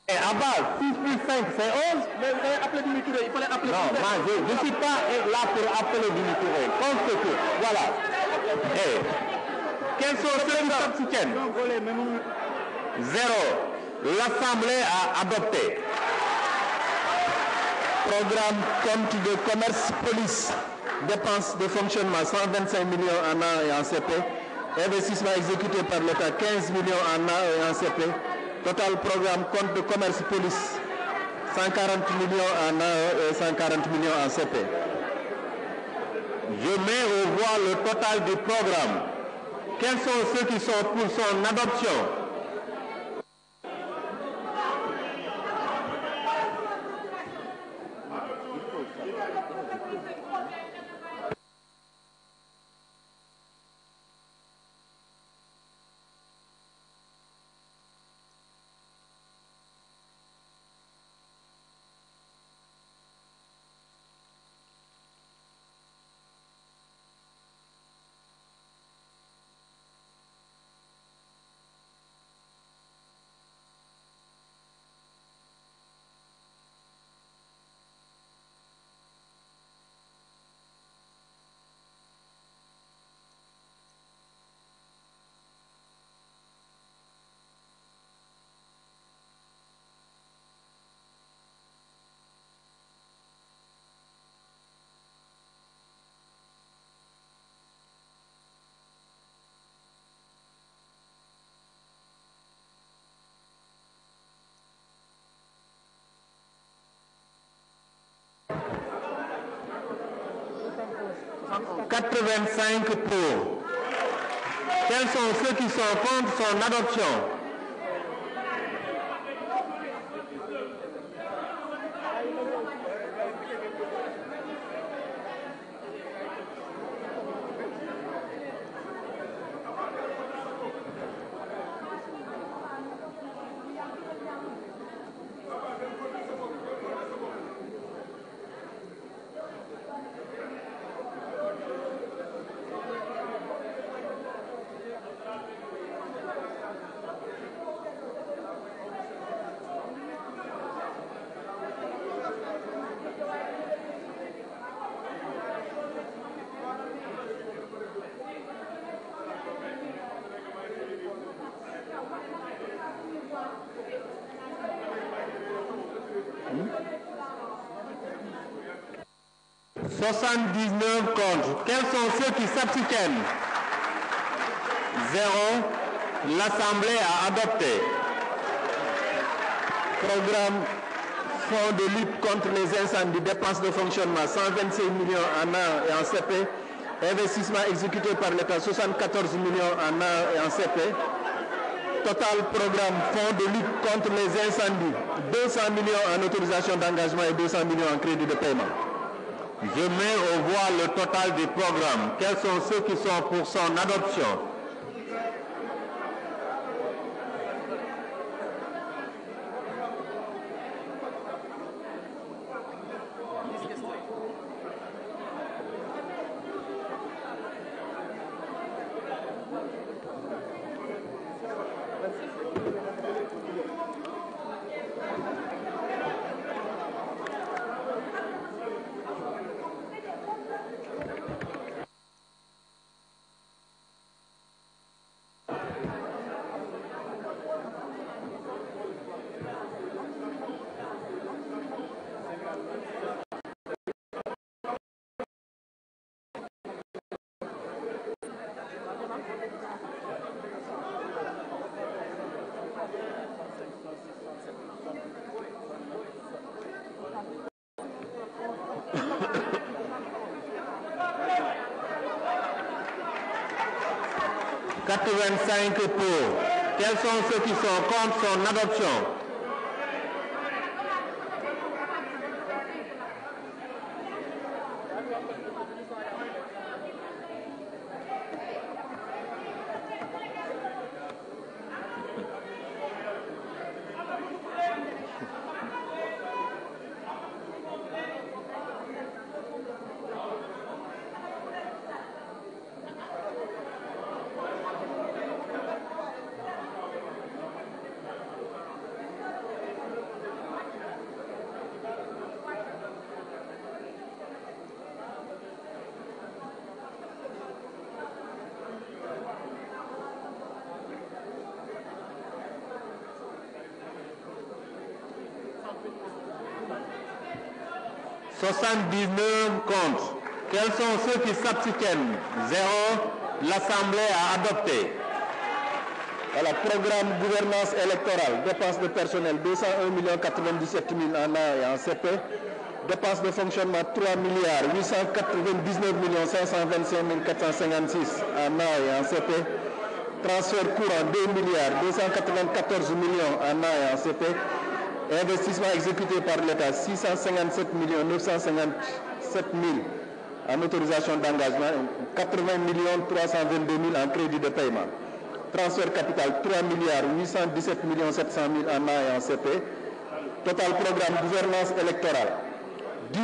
Et à base, 6 plus 5, c'est 11. Mais vous avez appelé Dimi-Touré, il fallait appeler. Non, moi, je ne suis pas là pour appeler Dimi-Touré. Compte ce tour. Voilà. Et quels sont ceux qui s'abstiennent? 0. L'Assemblée a adopté. Programme compte de commerce police. Dépenses de fonctionnement 125 millions en an et en CP. Investissement exécuté par l'État 15 millions en an et en CP. Total programme compte de commerce police 140 millions en an et 140 millions en CP. Je mets au voie le total du programme. Quels sont ceux qui sont pour son adoption? 85 pour. Quels sont ceux qui sont contre son adoption? « 79 contre. Quels sont ceux qui s'abstiennent? 0. L'Assemblée a adopté. Programme Fonds de lutte contre les incendies, dépenses de fonctionnement, 126 millions en an et en CP. Investissement exécuté par l'État, 74 millions en an et en CP. Total programme Fonds de lutte contre les incendies, 200 millions en autorisation d'engagement et 200 millions en crédit de paiement. Je mets au voie le total du programme. Quels sont ceux qui sont pour son adoption? « 85 pour. Quels sont ceux qui sont contre son adoption? « 79 contre. Quels sont ceux qui s'abstiennent? 0. L'Assemblée a adopté. Voilà, programme gouvernance électorale, dépenses de personnel, 201 097 000 en A et en CP. Dépenses de fonctionnement, 3 899 525 456 en A et en CP. Transfert courant, 2 294 millions en A et en CP. Investissement exécuté par l'État, 657 950 7 000 en autorisation d'engagement, 80 322 000 en crédit de paiement. Transfert capital 3 817 700 000 en A et en CP. Total programme gouvernance électorale 10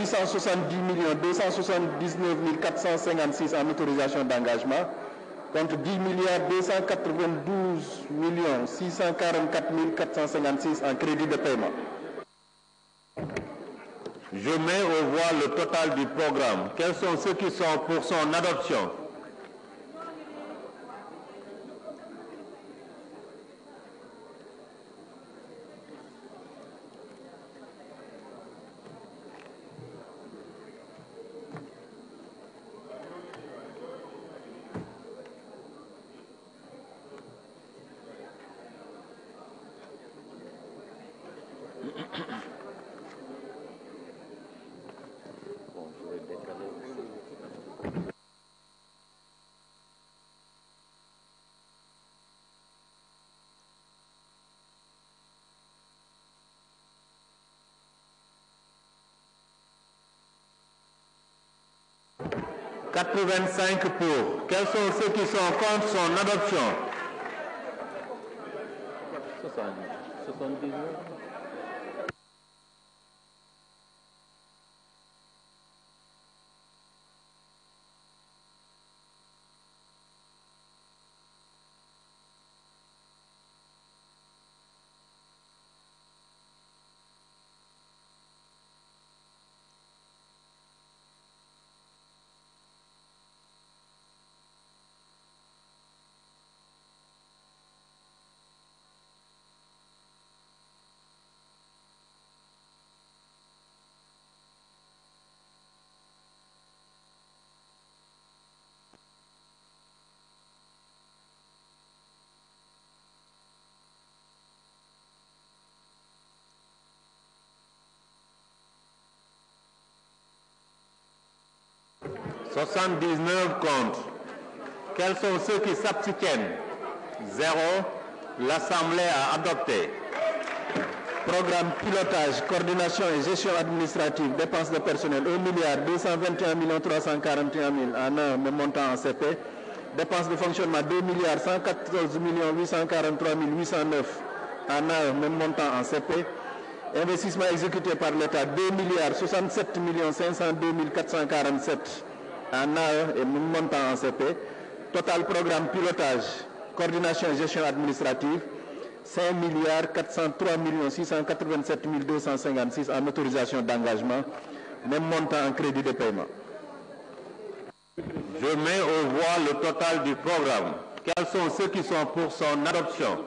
870 279 456 en autorisation d'engagement contre 10 292 644 456 en crédit de paiement. Je mets aux voix le total du programme. Quels sont ceux qui sont pour son adoption? Bon, je vais décaler aussi. 85 pour. Quels sont ceux qui sont contre son adoption? 79. « 79 contre. Quels sont ceux qui s'abstiennent? 0. L'Assemblée a adopté. Programme pilotage, coordination et gestion administrative, dépenses de personnel 1 221 341 000 en A, même montant en CP. Dépenses de fonctionnement 2 114 843 809 en A, même montant en CP. Investissement exécuté par l'État 2 67 502 447 en AE et même montant en CP. Total programme pilotage, coordination et gestion administrative 5 403 687 256 en autorisation d'engagement, même montant en crédit de paiement. Je mets aux voix le total du programme. Quels sont ceux qui sont pour son adoption?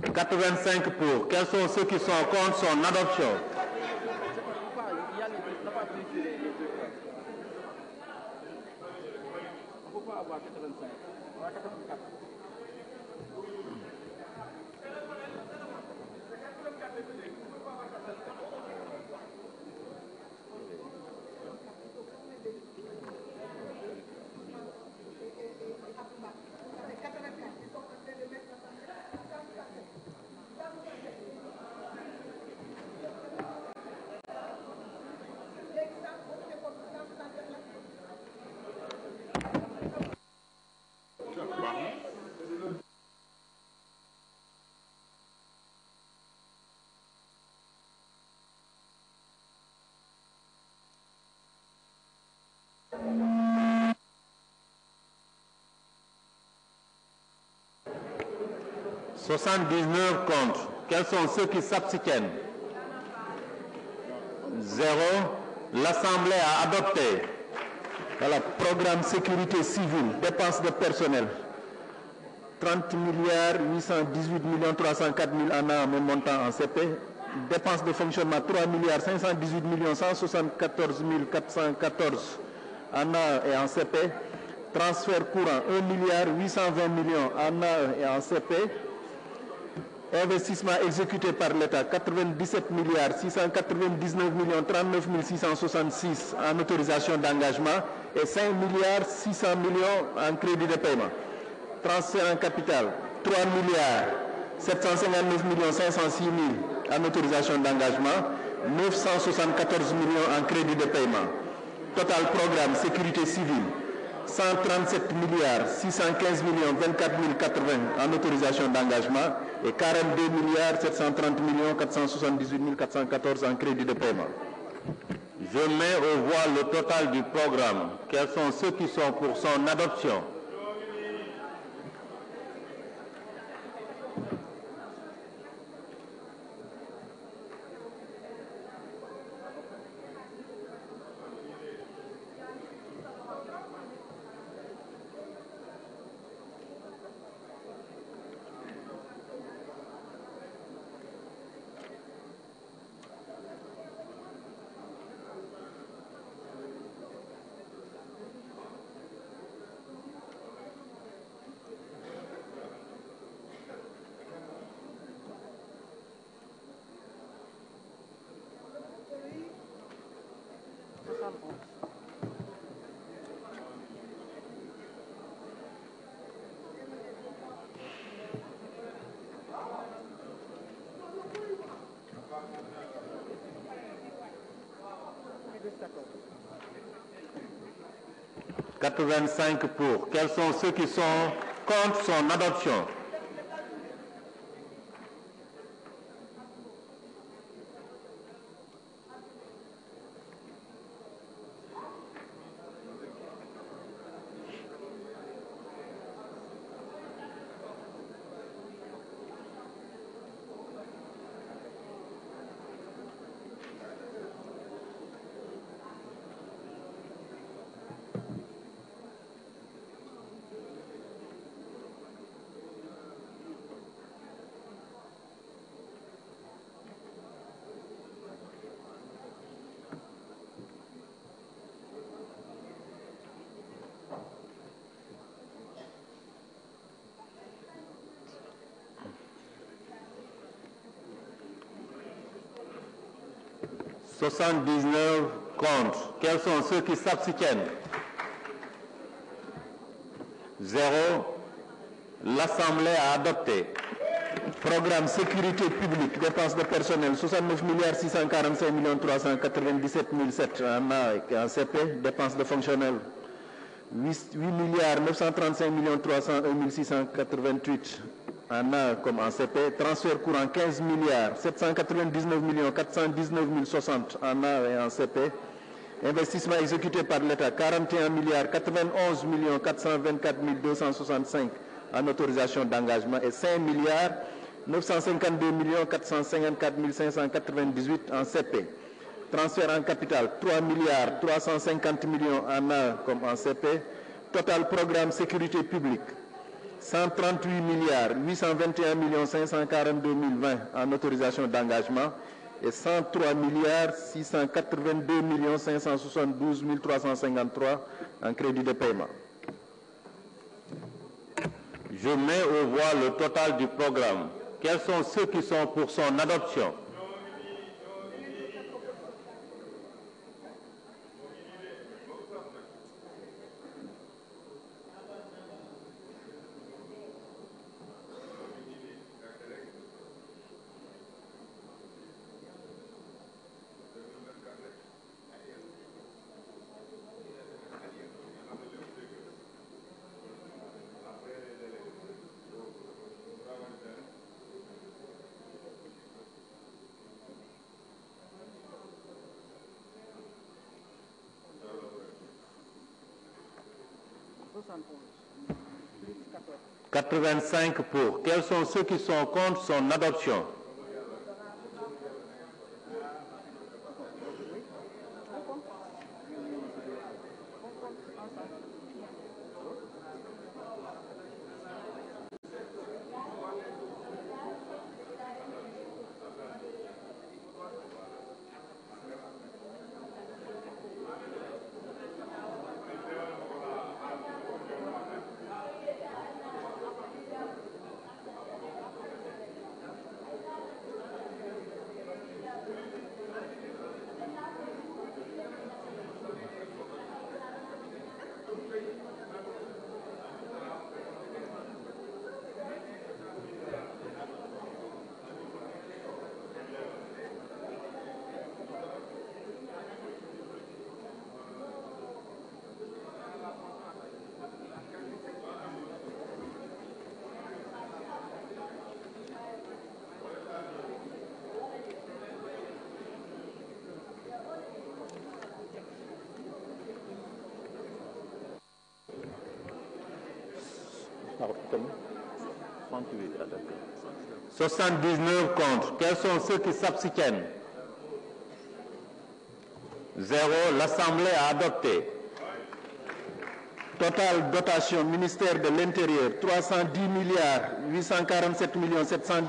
« 85 pour. Quels sont ceux qui sont contre son adoption? 79 contre. Quels sont ceux qui s'abstiennent? 0. L'Assemblée a adopté. Voilà, programme sécurité civile, dépenses de personnel. 30 milliards 818 millions 304 000 en A, même montant en CP. Dépenses de fonctionnement 3 milliards 518 millions 174 414 en A et en CP. Transfert courant 1 milliard 820 millions en A et en CP. Investissement exécuté par l'État 97 milliards 699 millions 39 666 en autorisation d'engagement et 5 milliards 600 millions en crédit de paiement. Transfert en capital 3 milliards 759 millions 506 000 en autorisation d'engagement, 974 millions en crédit de paiement. Total programme sécurité civile 137 milliards 615 millions 24 080 en autorisation d'engagement et 42 milliards 730 millions 478 414 en crédit de paiement. Je mets au voie le total du programme. Quels sont ceux qui sont pour son adoption? « 85 pour. Quels sont ceux qui sont contre son adoption? « 79 contre. Quels sont ceux qui s'abstiennent? 0. L'Assemblée a adopté. Programme sécurité publique, dépenses de personnel 69 milliards 645 millions 397 007 en A et en CP. Dépenses de fonctionnel 8 milliards 935 millions 301 688 en A comme en CP. Transfert courant 15 milliards 799 millions 419 060 en A et en CP. Investissement exécuté par l'État 41 milliards 91 millions 424 265 en autorisation d'engagement et 5 milliards 952 millions 454 598 en CP. Transfert en capital 3 milliards 350 millions en A comme en CP. Total programme sécurité publique 138 milliards 821 millions 542 020 en autorisation d'engagement et 103 milliards 682 millions 572 353 en crédit de paiement. Je mets au voie le total du programme. Quels sont ceux qui sont pour son adoption? 85 pour. Quels sont ceux qui sont contre son adoption? Adopté. 79 contre. Quels sont ceux qui s'abstiennent? 0. L'Assemblée a adopté. Total dotation ministère de l'Intérieur 310 847 702